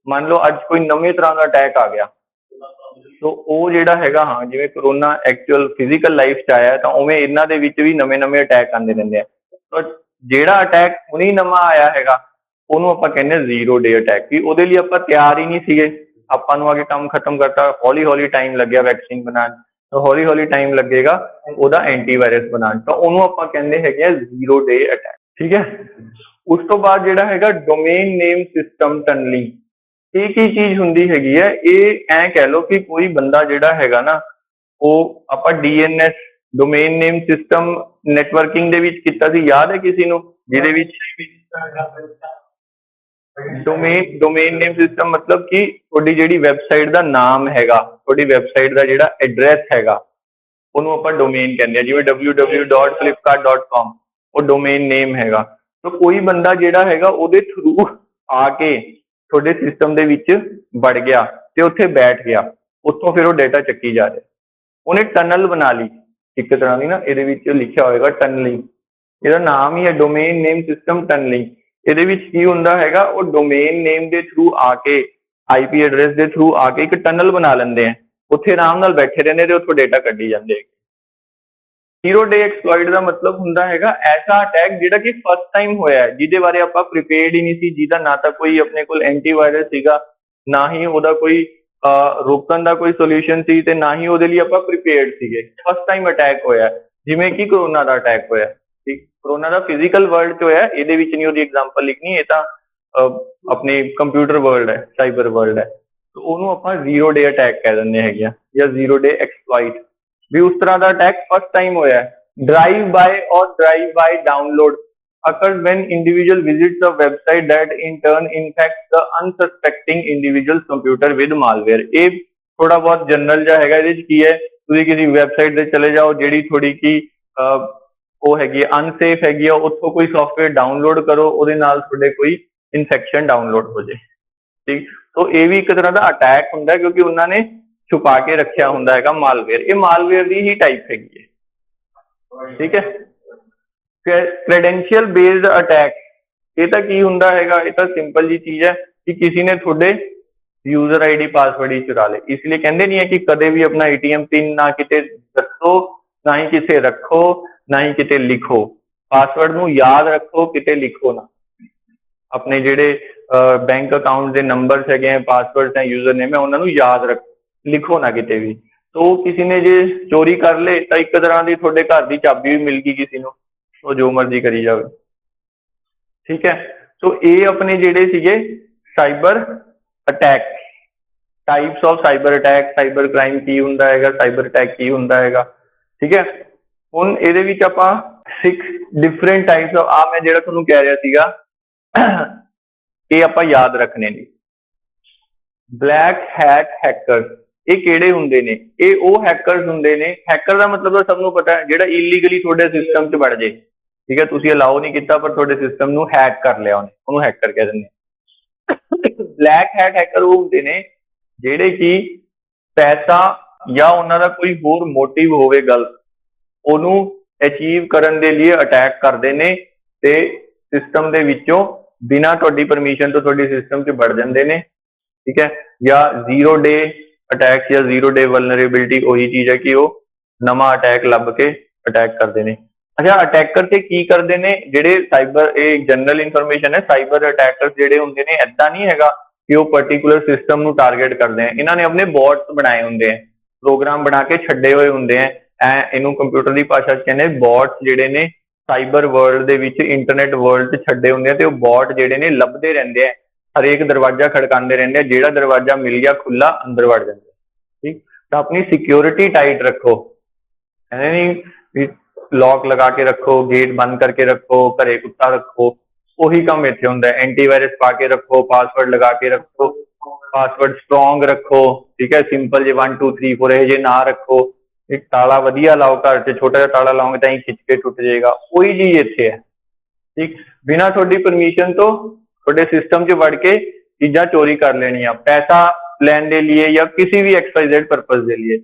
ਮੰਨ ਲਓ ਅੱਜ ਕੋਈ ਨਵੇਂ ਤਰ੍ਹਾਂ ਦਾ ਅਟੈਕ ਆ ਗਿਆ, ਸੋ ਉਹ ਜਿਹੜਾ ਹੈਗਾ, ਹਾਂ, ਜਿਵੇਂ ਕਰੋਨਾ ਐਕਚੁਅਲ ਫਿਜ਼ੀਕਲ ਲਾਈਫ 'ਚ ਆਇਆ, ਤਾਂ ਉਵੇਂ ਇਹਨਾਂ ਦੇ ਵਿੱਚ ਵੀ ਨਵੇਂ ਅਟੈਕ ਆਉਂਦੇ ਰਹਿੰਦੇ ਆ। ਤਾਂ ਜਿਹੜਾ ਅਟੈਕ ਹੁਣੀ ਨਵਾਂ ਆਇਆ ਹੈਗਾ ਉਹਨੂੰ ਆਪਾਂ ਕਹਿੰਦੇ ਹਾਂ ਜ਼ੀਰੋ ਡੇ ਅਟੈਕ। ਵੀ ਉਹਦੇ ਲਈ ਆਪਾਂ ਤਿਆਰ ਹੀ ਨਹੀਂ ਸੀਗੇ, ਆਪਾਂ ਨੂੰ ਅੱਗੇ ਕੰਮ ਖਤਮ ਕਰਤਾ, ਹੌਲੀ ਟਾਈਮ ਲੱਗਿਆ ਵੈਕਸੀਨ ਬਣਾਉਣ, ਤਾਂ ਹੌਲੀ ਟਾਈਮ ਲੱਗੇਗਾ ਉਹਦਾ ਐਂਟੀਵਾਇਰਸ ਬਣਾਉਣ, ਤਾਂ ਉਹਨੂੰ ਆਪਾਂ ਕਹਿੰਦੇ ਹੈਗੇ ਆ ਜ਼ੀਰੋ ਡੇ ਅਟੈਕ, ਠੀਕ ਹੈ। ਉਸ ਤੋਂ ਬਾਅਦ ਜਿਹੜਾ ਹੈਗਾ ਡੋਮੇਨ ਨੇਮ ਸਿਸਟਮ ਟਨਲਿੰਗ। ਇਹ ਕੀ ਚੀਜ਼ ਹੁੰਦੀ ਹੈਗੀ ਹੈ, ਇਹ ਐਂ ਕਹਿ ਲਓ ਕਿ ਕੋਈ ਬੰਦਾ ਜਿਹੜਾ ਹੈਗਾ ਨਾ, ਉਹ ਆਪਾਂ DNS ਡੋਮੇਨ ਨੇਮ ਸਿਸਟਮ ਨੈਟਵਰਕਿੰਗ ਦੇ ਵਿੱਚ ਕੀਤਾ ਸੀ, ਯਾਦ ਹੈ ਕਿਸੇ ਨੂੰ, ਜਿਹਦੇ ਵਿੱਚ ਡੋਮੇਨ ਨੇਮ ਸਿਸਟਮ ਮਤਲਬ ਕਿ ਤੁਹਾਡੀ ਜਿਹੜੀ ਵੈਬਸਾਈਟ ਦਾ ਨਾਮ ਹੈਗਾ, ਤੁਹਾਡੀ ਵੈਬਸਾਈਟ ਦਾ ਜਿਹੜਾ ਐਡਰੈਸ ਹੈਗਾ ਉਹਨੂੰ ਆਪਾਂ ਡੋਮੇਨ ਕਹਿੰਦੇ ਆ। ਜਿਵੇਂ www.flipkart.com ਉਹ ਡੋਮੇਨ ਨੇਮ ਹੈਗਾ। ਤਾਂ ਕੋਈ ਬੰਦਾ ਜਿਹੜਾ ਹੈਗਾ ਉਹਦੇ ਥਰੂ ਆ ਕੇ ਤੁਹਾਡੇ ਸਿਸਟਮ ਦੇ ਵਿੱਚ ਵੜ ਗਿਆ ਤੇ ਉੱਥੇ ਬੈਠ ਗਿਆ, ਉੱਥੋਂ ਫਿਰ ਉਹ ਡਾਟਾ ਚੱਕੀ ਜਾ ਰਿਹਾ। ਉਹਨੇ ਟਨਲ ਬਣਾ ਲਈ ਇੱਕ ਤਰ੍ਹਾਂ ਦੀ ਨਾ, ਇਹਦੇ ਵਿੱਚ ਲਿਖਿਆ ਹੋਏਗਾ ਟਨਲਿੰਗ, ਇਹਦਾ ਨਾਮ ਹੀ ਹੈ ਡੋਮੇਨ ਨੇਮ ਸਿਸਟਮ ਟਨਲਿੰਗ। ਇਹਦੇ ਵਿੱਚ ਕੀ ਹੁੰਦਾ ਹੈਗਾ, ਉਹ ਡੋਮੇਨ ਨੇਮ ਦੇ ਥਰੂ ਆ ਕੇ, IP ਐਡਰੈਸ ਦੇ ਥਰੂ ਆ ਕੇ ਇੱਕ ਟਨਲ ਬਣਾ ਲੈਂਦੇ ਆ, ਉੱਥੇ ਆਰਾਮ ਨਾਲ ਬੈਠੇ ਰਹਿੰਦੇ ਤੇ ਉੱਥੋਂ ਡਾਟਾ ਕੱਢੀ ਜਾਂਦੇ। ਜ਼ੀਰੋ ਡੇ ਐਕਸਪਲੋਇਟ ਦਾ ਮਤਲਬ ਹੁੰਦਾ ਹੈਗਾ ਐਸਾ ਅਟੈਕ ਜਿਹੜਾ ਕਿ ਫਸਟ ਟਾਈਮ ਹੋਇਆ, ਜਿਹਦੇ ਬਾਰੇ ਆਪਾਂ ਪ੍ਰੀਪੇਅਰਡ ਹੀ ਨਹੀਂ ਸੀ, ਜਿਹਦਾ ਨਾ ਤਾਂ ਕੋਈ ਆਪਣੇ ਕੋਲ ਐਂਟੀਵਾਇਰਸ ਸੀਗਾ, ਨਾ ਹੀ ਉਹਦਾ ਕੋਈ ਰੋਕਣ ਦਾ ਕੋਈ ਸੋਲੂਸ਼ਨ ਸੀ, ਤੇ ਨਾ ਹੀ ਉਹਦੇ ਲਈ ਆਪਾਂ ਪ੍ਰੀਪੇਅਰਡ ਸੀਗੇ। ਫਸਟ ਟਾਈਮ ਅਟੈਕ ਹੋਇਆ, ਜਿਵੇਂ ਕਿ ਕਰੋਨਾ ਦਾ ਅਟੈਕ ਹੋਇਆ, ਠੀਕ। ਕਰੋਨਾ ਦਾ ਫਿਜ਼ੀਕਲ ਵਰਲਡ 'ਚ ਹੋਇਆ, ਇਹਦੇ ਵਿੱਚ ਨਹੀਂ ਉਹਦੀ ਐਗਜ਼ਾਮਪਲ ਲਿਖਣੀ, ਇਹ ਤਾਂ ਆਪਣੇ ਕੰਪਿਊਟਰ ਵਰਲਡ ਹੈ, ਸਾਈਬਰ ਵਰਲਡ ਹੈ। ਉਹਨੂੰ ਆਪਾਂ ਜ਼ੀਰੋ ਡੇ ਅਟੈਕ ਕਹਿ ਦਿੰਦੇ ਹੈਗੇ ਆ, ਜਾਂ ਜ਼ੀਰੋ ਡੇ ਐਕਸਪਲੋਇਟ। ਵੀ ਉਸ ਤਰ੍ਹਾਂ ਦਾ ਅਟੈਕ ਫਸਟ ਟਾਈਮ ਹੋਇਆ। ਡਰਾਈਵ ਬਾय ਔਰ drive ਬਾय download occurs when individual visits a website that in turn infects the unsuspecting individual's computer with malware। ਇਹ ਥੋੜਾ ਬਹੁਤ ਜਨਰਲ ਜਿਹਾ ਹੈਗਾ। ਇਹਦੇ 'ਚ ਕੀ ਹੈ, ਤੁਸੀਂ ਕਿਸੇ ਵੈਬਸਾਈਟ ਤੇ ਚਲੇ ਜਾਓ ਜਿਹੜੀ ਥੋੜੀ ਕੀ ਉਹ ਹੈਗੀ ਹੈ, ਅਨਸੇਫ ਹੈਗੀ ਆ, ਉੱਥੋਂ ਕੋਈ ਸੌਫਟਵੇਅਰ ਡਾਊਨਲੋਡ ਕਰੋ, ਉਹਦੇ ਨਾਲ ਤੁਹਾਡੇ ਕੋਈ ਇਨਫੈਕਸ਼ਨ ਡਾਊਨਲੋਡ ਹੋ ਜਾਏ, ਠੀਕ। ਸੋ ਇਹ ਵੀ ਇੱਕ ਤਰ੍ਹਾਂ ਦਾ ਅਟੈਕ ਹੁੰਦਾ, ਕਿਉਂਕਿ ਉਹਨਾਂ ਨੇ ਛੁਪਾ ਕੇ ਰੱਖਿਆ ਹੁੰਦਾ ਹੈਗਾ ਮਾਲਵੇਅਰ। ਇਹ ਮਾਲਵੇਅਰ ਦੀ ਹੀ ਟਾਈਪ ਹੈਗੀ ਹੈ, ਠੀਕ ਹੈ। ਕ੍ਰੈਡੈਂਸ਼ੀਅਲ ਬੇਸਡ ਅਟੈਕ, ਇਹ ਤਾਂ ਕੀ ਹੁੰਦਾ ਹੈਗਾ, ਇਹ ਤਾਂ ਸਿੰਪਲ ਜੀ ਚੀਜ਼ ਹੈ ਕਿ ਕਿਸੇ ਨੇ ਤੁਹਾਡੇ ਯੂਜ਼ਰ ID ਪਾਸਵਰਡ ਹੀ ਚੁਰਾ ਲਏ। ਇਸ ਲਈ ਕਹਿੰਦੇ ਨਹੀਂ ਹੈ ਕਿ ਕਦੇ ਵੀ ਆਪਣਾ ATM ਪਿਨ ਨਾ ਕਿਤੇ ਦੱਸੋ, ਨਾ ਹੀ ਕਿਤੇ ਰੱਖੋ, ਨਾ ਹੀ ਕਿਤੇ ਲਿਖੋ। ਪਾਸਵਰਡ ਨੂੰ ਯਾਦ ਰੱਖੋ, ਕਿਤੇ ਲਿਖੋ ਨਾ। ਆਪਣੇ ਜਿਹੜੇ ਬੈਂਕ ਅਕਾਊਂਟ ਦੇ ਨੰਬਰਸ ਹੈਗੇ ਆ, ਪਾਸਵਰਡ ਹੈ, ਯੂਜ਼ਰ ਨੇਮ ਹੈ, ਉਹਨਾਂ ਨੂੰ ਯਾਦ ਰੱਖੋ, ਲਿਖੋ ਨਾ ਕਿਤੇ ਵੀ। ਤੋ ਕਿਸੇ ਨੇ ਜੇ ਚੋਰੀ ਕਰ ਲਏ ਤਾਂ ਇੱਕ ਤਰ੍ਹਾਂ ਦੀ ਤੁਹਾਡੇ ਘਰ ਦੀ ਚਾਬੀ ਵੀ ਮਿਲ ਗਈ ਕਿਸੇ ਨੂੰ, ਉਹ ਜੋ ਮਰਜ਼ੀ ਕਰੀ ਜਾਵੇ, ਠੀਕ ਹੈ। ਸੋ ਇਹ ਆਪਣੇ ਜਿਹੜੇ ਸੀਗੇ cyber attack, types of cyber attack, cyber crime ਕੀ ਹੁੰਦਾ ਹੈਗਾ, ਸਾਈਬਰ ਅਟੈਕ ਕੀ ਹੁੰਦਾ ਹੈਗਾ, ਠੀਕ ਹੈ। ਹੁਣ ਇਹਦੇ ਵਿੱਚ ਆਪਾਂ 6 ਡਿਫਰੈਂਟ ਟਾਈਪਸ ਆਫ, ਆ ਮੈਂ ਜਿਹੜਾ ਤੁਹਾਨੂੰ ਕਹਿ ਰਿਹਾ ਸੀਗਾ, ਇਹ ਆਪਾਂ ਯਾਦ ਰੱਖਣੇ ਨੇ। ਬਲੈਕ ਹੈਟ ਹੈਕਰ, ਇਹ ਕਿਹੜੇ ਹੁੰਦੇ ਨੇ? ਇਹ ਉਹ ਹੈਕਰਸ ਹੁੰਦੇ ਨੇ, ਹੈਕਰ ਦਾ ਮਤਲਬ ਤਾਂ ਸਭ ਨੂੰ ਪਤਾ ਹੈ, ਜਿਹੜਾ ਇਲੀਗਲੀ ਤੁਹਾਡੇ ਸਿਸਟਮ 'ਚ ਵੜ ਜੇ, ਠੀਕ ਹੈ। ਤੁਸੀਂ ਅਲਾਓ ਨਹੀਂ ਕੀਤਾ ਪਰ ਤੁਹਾਡੇ ਸਿਸਟਮ ਨੂੰ ਹੈਕ ਕਰ ਲਿਆ ਉਹਨੇ, ਉਹਨੂੰ ਹੈਕਰ ਕਹਿ ਦਿੰਦੇ। ਬਲੈਕ ਹੈਟ ਹੈਕਰ ਉਹ ਹੁੰਦੇ ਨੇ ਜਿਹੜੇ ਕਿ ਪੈਸਾ ਜਾਂ ਉਹਨਾਂ ਦਾ ਕੋਈ ਹੋਰ ਮੋਟਿਵ ਹੋਵੇ ਗਲਤ, ਉਹਨੂੰ ਅਚੀਵ ਕਰਨ ਦੇ ਲਈ ਅਟੈਕ ਕਰਦੇ ਨੇ ਤੇ ਸਿਸਟਮ ਦੇ ਵਿੱਚੋਂ ਬਿਨਾਂ ਤੁਹਾਡੀ ਪਰਮਿਸ਼ਨ ਤੋਂ ਤੁਹਾਡੀ ਸਿਸਟਮ 'ਚ ਵੜ ਜਾਂਦੇ ਨੇ, ਠੀਕ ਹੈ। ਜਾਂ ਜ਼ੀਰੋ ਡੇ ਅਟੈਕ ਜਾਂ ਜ਼ੀਰੋ ਡੇ ਵਲਨਰੇਬਿਲਿਟੀ ਉਹੀ ਚੀਜ਼ ਹੈ ਕਿ ਉਹ ਨਵਾਂ ਅਟੈਕ ਲੱਭ ਕੇ ਅਟੈਕ ਕਰਦੇ ਨੇ। अच्छा अटैकर ते की करते ने जेडे साइबर एक जनरल इन्फॉर्मेशन है साइबर अटैकर्स जेडे होंगे ने ऐसा नहीं हैगा कि वो पर्टिकुलर सिस्टम नु टारगेट करते हैं इन्होंने अपने बॉट्स बनाए होंगे हैं प्रोग्राम बना के छड्डे हुए होंगे हैं इनू कंप्यूटर की भाषा कहने बॉट्स जेडे ने साइबर वर्ल्ड दे विच इंटरनेट वर्ल्ड च छड्डे होंगे ते वो बॉट जेडे ने लभदे रहंदे हैं हरेक दरवाजा खड़काते रहंदे हैं जेड़ा दरवाजा मिल गया खुला अंदर वड़ जाते ठीक तो अपनी सिक्योरिटी टाइट रखो है नहीं लॉक लगा के रखो गेट बंद करके रखो घरे कुत्ता रखो वही काम इतने होंगे एंटीवायरस पा के रखो पासवर्ड लगा के रखो पासवर्ड स्ट्रॉन्ग रखो ठीक है सिंपल जे 1 2 3 4 ये ना रखो एक ताला वधिया लाओ घर च छोटा जिहा ताला लाओगे तो खिंच के टुट जाएगा वही चीज इतने है ठीक बिना थोड़ी परमिशन तो थोड़े सिस्टम च वड़ के चीज़ां चोरी कर लेनी पैसा लैन के लिए या किसी भी XYZ पर्पज के लिए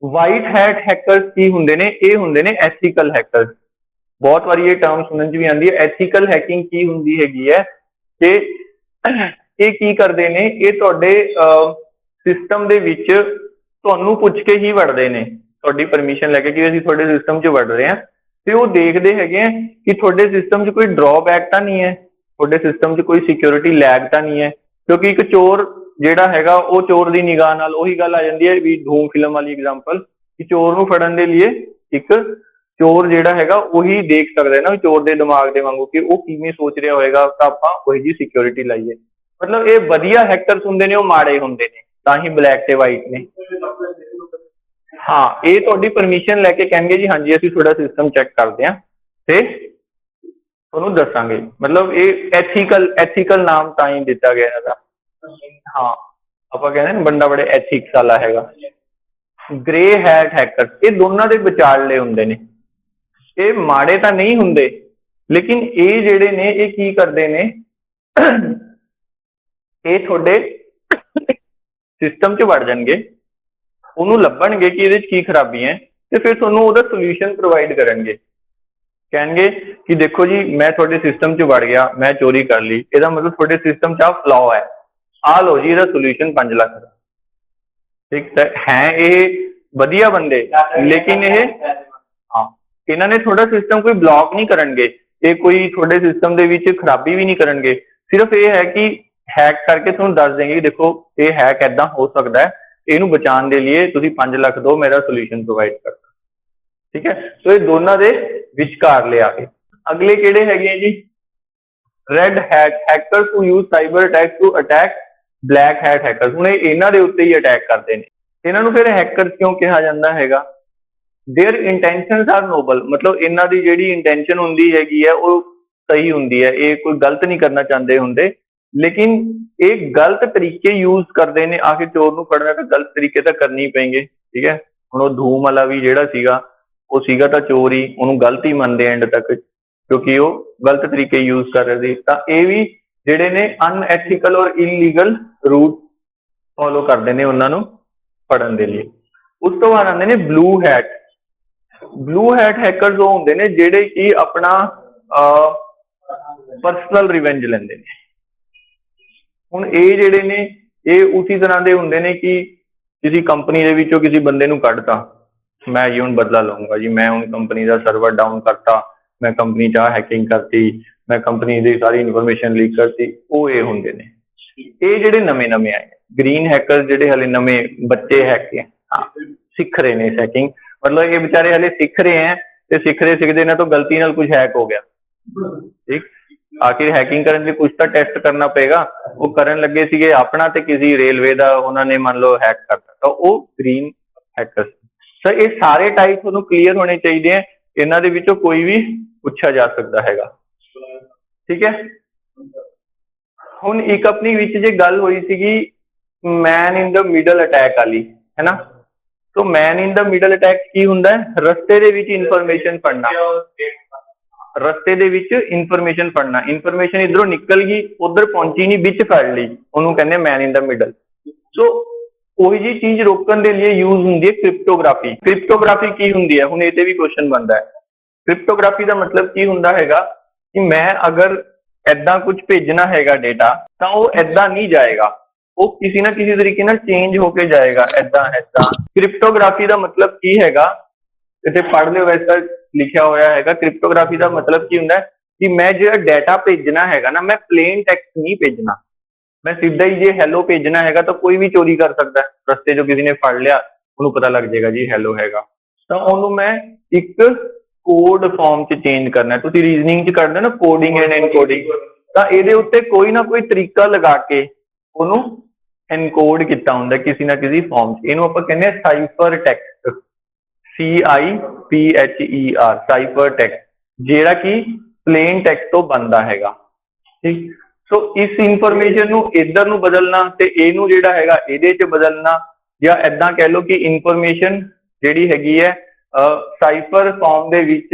वाइट हैट हैकर्स की होंगे ने ये होंगे ने एथिकल हैकर्स बहुत बार ये टर्म सुनने भी आती है एथिकल हैकिंग की होंगी हैगी है कि ये की करते ने ये तुहाडे सिस्टम दे विच तुहानू पुछ के ही वड़ते हैं तुहाडी परमिशन लैके कि असीं तुहाडे सिस्टम च वड़ रहे हैं तो वो देखते हैं कि तुहाडे सिस्टम च कोई ड्रॉबैक तो नहीं है तुहाडे सिस्टम च कोई सिक्योरिटी लैग तो नहीं है क्योंकि एक चोर ਜਿਹੜਾ ਹੈਗਾ ਉਹ ਚੋਰ ਦੀ ਨਿਗਾਹ ਨਾਲ ਉਹੀ ਗੱਲ ਆ ਜਾਂਦੀ ਹੈ ਵੀ ਧੂਮ ਫਿਲਮ ਵਾਲੀ ਐਗਜ਼ਾਮਪਲ ਕਿ ਚੋਰ ਨੂੰ ਫੜਨ ਦੇ ਲਈ ਇੱਕ ਚੋਰ ਜਿਹੜਾ ਹੈਗਾ ਉਹੀ ਦੇਖ ਸਕਦਾ ਹੈ ਨਾ ਚੋਰ ਦੇ ਦਿਮਾਗ ਦੇ ਵਾਂਗੂ ਕਿ ਉਹ ਕਿਵੇਂ ਸੋਚ ਰਿਹਾ ਹੋਏਗਾ ਤਾਂ ਆਪਾਂ ਉਹੀ ਜੀ ਸਿਕਿਉਰਿਟੀ ਲਾਈਏ ਮਤਲਬ ਇਹ ਵਧੀਆ ਹੈਕਰਸ ਹੁੰਦੇ ਨੇ ਉਹ ਮਾੜੇ ਹੁੰਦੇ ਨੇ ਤਾਂ ਹੀ ਬਲੈਕ ਤੇ ਵਾਈਟ ਨੇ ਹਾਂ ਇਹ ਤੁਹਾਡੀ ਪਰਮਿਸ਼ਨ ਲੈ ਕੇ ਕਹਿਣਗੇ ਜੀ ਹਾਂਜੀ ਅਸੀਂ ਤੁਹਾਡਾ ਸਿਸਟਮ ਚੈੱਕ ਕਰਦੇ ਹਾਂ ਤੇ ਤੁਹਾਨੂੰ ਦੱਸਾਂਗੇ ਮਤਲਬ ਇਹ ਐਥੀਕਲ ਨਾਮ ਤਾਂ ਹੀ ਦਿੱਤਾ ਗਿਆ ਇਹਦਾ हाँ आप कहते बंदा बड़े एथिक्स वाला हैगा ग्रे हैट हैकर ये दोनों के विचारले होंगे ने ये माड़े तो नहीं होंगे लेकिन ये जेडे ने ये की करते ने ये थोड़े सिस्टम च वड़ जाएंगे उन्होंने लभणगे कि ये की खराबी है तो फिर तुहानू उहदा सोल्यूशन प्रोवाइड करेंगे कहेंगे कि देखो जी मैं थोड़े सिस्टम च वड़ गया मैं चोरी कर ली इसका मतलब थोड़े सिस्टम च फ्लॉ है आ लो जी ਇਹਦਾ सोल्यूशन 5 ਲੱਖ ਦਾ ठीक है ये ਵਧੀਆ ਬੰਦੇ लेकिन ये हाँ इन्हों ने थोड़ा सिस्टम कोई ब्लॉक नहीं करेंगे ये कोई थोड़े सिस्टम के विच खराबी भी नहीं करेंगे सिर्फ ये है कि हैक करके तुहानू दस देंगे देखो ये हैक ऐदा हो सकता है इनू बचाने के लिए तुसीं 5 ਲੱਖ दो मेरा सोल्यूशन प्रोवाइड करता ठीक है तो ये दोनों के विचकार ले आके अगले किहड़े हैगे जी red hat hackers who use cyber attack to attack black hat hackers हुण इन्हां दे उत्ते ही अटैक करते हैं इन्हां नूं फिर हैकर्स क्यों कहा जाता हैगा देयर इंटेंशनस आर नोबल मतलब इन्हां दी जिहड़ी इंटेंशन हुंदी हैगी है वो सही हुंदी है ये कोई गलत नहीं करना चाहते हुंदे लेकिन एक गलत तरीके यूज करते हैं आखिर चोर नूं फड़ना तो गलत तरीके तो करने ही पेंगे ठीक है हुण वो धूम वाला भी जिहड़ा सीगा वो सीगा तो चोर ही उन्होंने गलत ही मनते एंड तक क्योंकि वो गलत तरीके यूज कर रहे थे तो ये भी ਜਿਹੜੇ ਨੇ ਅਨਐਥੀਕਲ ਔਰ ਇਲੀਗਲ रूट फॉलो करते हैं उन्होंने पढ़ने के लिए उस तो बाद आते हैं ब्लू हैट हैकर्स वो होंगे ने जेडे कि अपना पर्सनल रिवेंज लेंदे ने हुण ये जेडे ने ये उसी तरह के होंगे ने कि किसी कंपनी के विचों किसी बंदे नूं कढ़ता मैं जी हुण बदला लूंगा जी मैं हुण कंपनी का सर्वर डाउन करता मैं कंपनी च हैकिंग करती मैं कंपनी की सारी इन्फॉर्मेशन लीक करती वो ये होंगे ने ये जेडे नवे नवे आए ग्रीन हैकर्स जेडे हले नवे बच्चे हैके हाँ सीख रहे हैं हैकिंग मतलब ये बेचारे हले सीख रहे हैं तो सीखते ना तो गलती नाल कुछ हैक हो गया ठीक आखिर हैकिंग करने लिए कुछ तो टेस्ट करना पेगा वो करन लगे सीगे अपना ते किसी रेलवे का उन्होंने मान लो हैक करता तो वो ग्रीन हैकर्स सर ये सारे टाइप तुहानू क्लीयर होने चाहिए हैं इन्हां दे विचों कोई भी पूछा जा सकता हैगा ठीक है हुण एक अपनी विच जे गल हुई सीगी man in the middle attack वाली है ना तो man in the middle attack की हुंदा है रस्ते दे विच इन्फॉर्मेशन पढ़ना रस्ते दे विच इन्फॉर्मेशन पढ़ना इन्फॉर्मेशन इधरों निकल गई उधर पहुंची नहीं बिच फड़ ली उन्होंने कहने मैन इन द मिडल सो कोई जी चीज रोकने के लिए यूज होंगी है क्रिप्टोग्राफी की होंगी है हुण ये भी क्वेश्चन बनता है क्रिप्टोग्राफी का मतलब की हुंदा हैगा कि मैं अगर ऐदा कुछ भेजना हैगा डेटा तो वो ऐदा नहीं जाएगा वो किसी ना किसी तरीके ना चेंज होके जाएगा ऐदा ऐदा क्रिप्टोग्राफी का मतलब की हैगा इसे पढ़ लो वैसा लिखा होया हैगा क्रिप्टोग्राफी का मतलब की हुंदा है कि मैं जो डाटा भेजना हैगा ना, मैं प्लेन टैक्सट नहीं भेजना, मैं सीधा ही जे हैलो भेजना हैगा तो कोई भी चोरी कर सकता है। रस्ते जो किसी ने फड़ लिया उन्होंने पता लग जाएगा जी हैलो हैगा, तो उन्होंने मैं एक कोड फॉर्म च चेंज करना है। तुसी रीजनिंग च करदे ना कोडिंग एंड एनकोडिंग, तो ਇਹਦੇ ਉੱਤੇ ਕੋਈ ਨਾ ਕੋਈ ਤਰੀਕਾ ਲਗਾ ਕੇ ਉਹਨੂੰ एनकोड किया ਹੁੰਦਾ किसी ना किसी फॉर्म च। ਇਹਨੂੰ ਆਪਾਂ ਕਹਿੰਦੇ ਆ cipher text, CIPHER, cipher text, ਜਿਹੜਾ ਕਿ प्लेन टैक्सट तो बनता हैगा। ठीक, सो इस इंफॉर्मेशन ਨੂੰ इधर ਨੂੰ बदलना ਤੇ ਇਹਨੂੰ ਜਿਹੜਾ ਹੈਗਾ ਇਹਦੇ ਚ बदलना, ਜਾਂ ਇਦਾਂ ਕਹਿ ਲਓ ਕਿ ਇਨਫੋਰਮੇਸ਼ਨ ਜਿਹੜੀ ਹੈਗੀ ਹੈ ਸਾਈਫਰ ਫਾਰਮ ਦੇ ਵਿੱਚ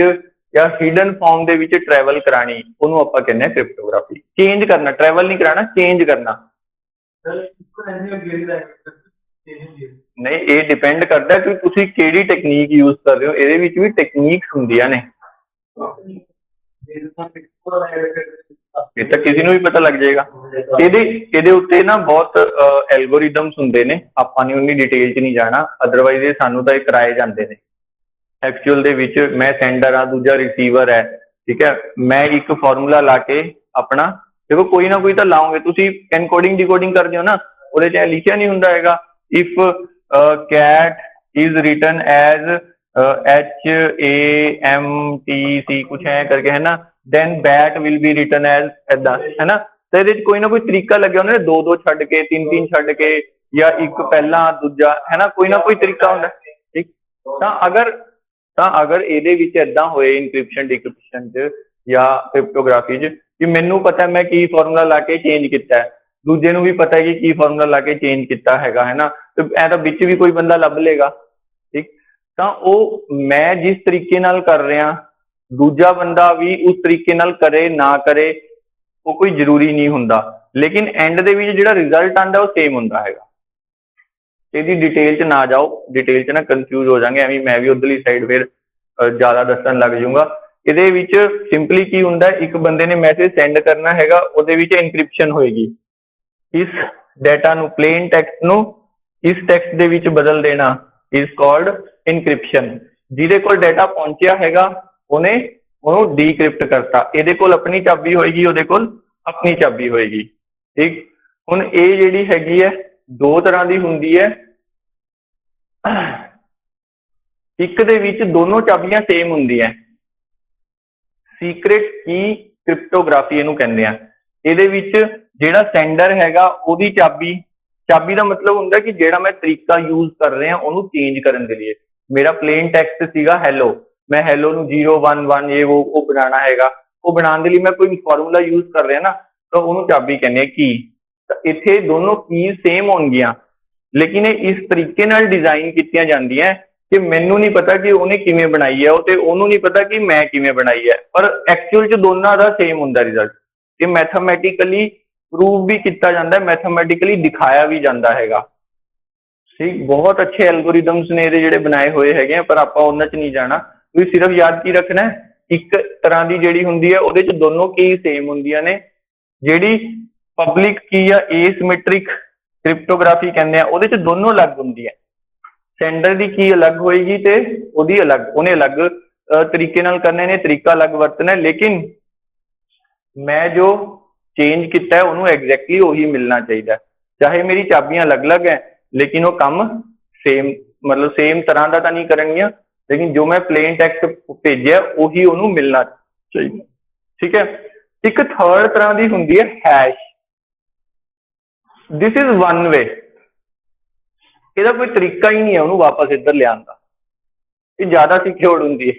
ਜਾਂ ਹਿਡਨ ਫਾਰਮ ਦੇ ਵਿੱਚ ट्रैवल करानी, ਉਹਨੂੰ ਆਪਾਂ ਕਹਿੰਦੇ ਆ ਕ੍ਰਿਪਟੋਗ੍ਰਾਫੀ। चेंज करना, ट्रैवल नहीं कराना, चेंज करना। नहीं, ये डिपेंड करता कि तुसी केड़ी टेक्नीक यूज कर रहे हो, ਇਹਦੇ ਵਿੱਚ ਵੀ ਟੈਕਨੀਕਸ ਹੁੰਦੀਆਂ ਨੇ, ਇਹ ਤਾਂ ਕਿਸੇ ਨੂੰ ਵੀ ਪਤਾ ਲੱਗ ਜਾਏਗਾ। ਇਹਦੇ ਉੱਤੇ ਨਾ ਬਹੁਤ ਐਲਗੋਰਿਦਮਸ ਹੁੰਦੇ ਨੇ, ਆਪਾਂ ਨੇ ਉਨੀ ਡਿਟੇਲ ਚ ਨਹੀਂ ਜਾਣਾ, ਅਦਰਵਾਈਜ਼ ਇਹ ਸਾਨੂੰ ਤਾਂ ਇਹ ਕਰਾਏ ਜਾਂਦੇ ਨੇ। ਐਕਚੁਅਲ ਦੇ ਵਿੱਚ ਮੈਂ ਸੈਂਡਰ ਆ, ਦੂਜਾ ਰਿਸੀਵਰ ਹੈ, ਠੀਕ ਹੈ, ਮੈਂ ਇੱਕ ਫਾਰਮੂਲਾ ਲਾ ਕੇ ਆਪਣਾ, ਦੇਖੋ ਕੋਈ ਨਾ ਕੋਈ ਤਾਂ ਲਾਓਗੇ ਤੁਸੀਂ। ਐਨਕੋਡਿੰਗ ਡਿਕੋਡਿੰਗ ਕਰਦੇ ਹੋ ਨਾ, ਉਹਦੇ ਚ ਲਿਖਿਆ ਨਹੀਂ ਹੁੰਦਾ ਹੈਗਾ if cat is written as HAMTC कुछ है करके, है ना, then bat will be written as ऐदा, है ना। तो ये कोई ना कोई तरीका लगे होना, दो दो छड़ के, तीन तीन छड़ के, या एक पहला दूजा, है ना, कोई ना कोई तरीका होता है। ठीक, तो अगर ये इदा होए इनक्रिप्शन डिक्रिप्शन च या क्रिप्टोग्राफी च कि मैनू पता मैं की फॉर्मूला ला के चेंज किया है, दूजे नूं भी पता है कि की फॉर्मूला ला के चेंज किया है ना, तो ऐ तो बिच भी कोई बंदा लभ लेगा। ठीक, तो वो मैं जिस तरीके नाल कर रहा, दूजा बंदा भी उस तरीके नाल करे ना करे, वो कोई जरूरी नहीं हुंदा, लेकिन एंड दे विच जिहड़ा रिजल्ट आंदा वो सेम हुंदा हैगा। ਇਹਦੀ डिटेल च ना जाओ, डिटेल च ना कंफ्यूज हो जाएंगे, एवं मैं भी उधरली साइड फिर ज़्यादा दसन लग जाऊंगा। ਇਹਦੇ ਵਿੱਚ ਸਿੰਪਲੀ ਕੀ ਹੁੰਦਾ, ਇੱਕ ਬੰਦੇ ਨੇ ਮੈਸੇਜ ਸੈਂਡ ਕਰਨਾ ਹੈਗਾ, ਉਹਦੇ ਵਿੱਚ ਇਨਕ੍ਰਿਪਸ਼ਨ ਹੋਏਗੀ, ਇਸ ਡਾਟਾ ਨੂੰ, प्लेन टैक्सट ਨੂੰ इस टैक्सट ਦੇ ਵਿੱਚ बदल देना इज कॉल्ड इनक्रिप्शन। ਜਿਹਦੇ ਕੋਲ ਡਾਟਾ ਪਹੁੰਚਿਆ ਹੈਗਾ ਉਹਨੇ ਉਹਨੂੰ ਡੀਕ੍ਰਿਪਟ ਕਰਤਾ, ਇਹਦੇ ਕੋਲ ਆਪਣੀ ਚਾਬੀ ਹੋਏਗੀ, ਉਹਦੇ ਕੋਲ ਆਪਣੀ ਚਾਬੀ ਹੋਏਗੀ। ਠੀਕ, ਹੁਣ ਇਹ ਜਿਹੜੀ ਹੈਗੀ ਹੈ ਦੋ ਤਰ੍ਹਾਂ ਦੀ ਹੁੰਦੀ ਹੈ, ਇੱਕ ਦੇ ਵਿੱਚ ਦੋਨੋਂ ਚਾਬੀਆਂ ਸੇਮ ਹੁੰਦੀਆਂ, ਸੀਕ੍ਰੇਟ ਕੀ ਕ੍ਰਿਪਟੋਗ੍ਰਾਫੀ ਇਹਨੂੰ ਕਹਿੰਦੇ ਆ। ਇਹਦੇ ਵਿੱਚ ਜਿਹੜਾ ਸੈਂਡਰ ਹੈਗਾ ਉਹਦੀ ਚਾਬੀ ਦਾ मतलब ਹੁੰਦਾ कि ਜਿਹੜਾ मैं तरीका यूज कर रहा ਉਹਨੂੰ चेंज करने के लिए, मेरा प्लेन टैक्सट ਸੀਗਾ हैलो, मैं हैलो ਨੂੰ 0 1 1 ये वो बनाना हैगा, वो बनाने के लिए मैं कोई फॉर्मूला यूज कर रहा ना, तो ਉਹਨੂੰ ਚਾਬੀ ਕਹਿੰਦੇ ਆ की। ਇੱਥੇ ਦੋਨੋਂ की सेम ਹੋਣਗੀਆਂ, लेकिन ये इस तरीके नाल डिजाइन कीतियां जांदियां कि मैनू नहीं पता कि उन्हें किवें बनाई है, ते ओनू नहीं पता कि मैं किवें बनाई है, पर एक्चुअल च दोनों का सेम हुंदा रिजल्ट। ये मैथमैटिकली प्रूव भी किया जाता है, मैथमैटिकली दिखाया भी जाता हैगा। ठीक, बहुत अच्छे एल्गोरिदम्स ने ये बनाए हुए हैं, पर आप उन्हां च नहीं जाना। तुसीं सिर्फ याद की रखना है, एक तरह की जिहड़ी हुंदी है उहदे च दोनों की सेम हुंदियां ने, जिहड़ी पब्लिक की या एसिमेट्रिक क्रिप्टोग्राफी कहते हैं उहदे च दोनों अलग हुंदी है, सेंडर की की अलग होएगी ते उहदी अलग, उन्हें अलग तरीके नाल करने ने, तरीका अलग वरतना है, लेकिन मैं जो चेंज किया है उन्होंने एग्जैक्टली वही मिलना चाहिए। चाहे मेरी चाबियां अलग अलग है लेकिन वो काम सेम, मतलब सेम तरह का तो नहीं करनगियां, लेकिन जो मैं प्लेन टैक्सट भेजा उही उन्होंने मिलना चाहिए। ठीक है, एक थर्ड तरह की हुंदी है hash. This is one way, ਇਹਦਾ कोई तरीका ही नहीं है उन्होंने वापस इधर लिया, ये ज़्यादा सिक्योर्ड हुंदी है।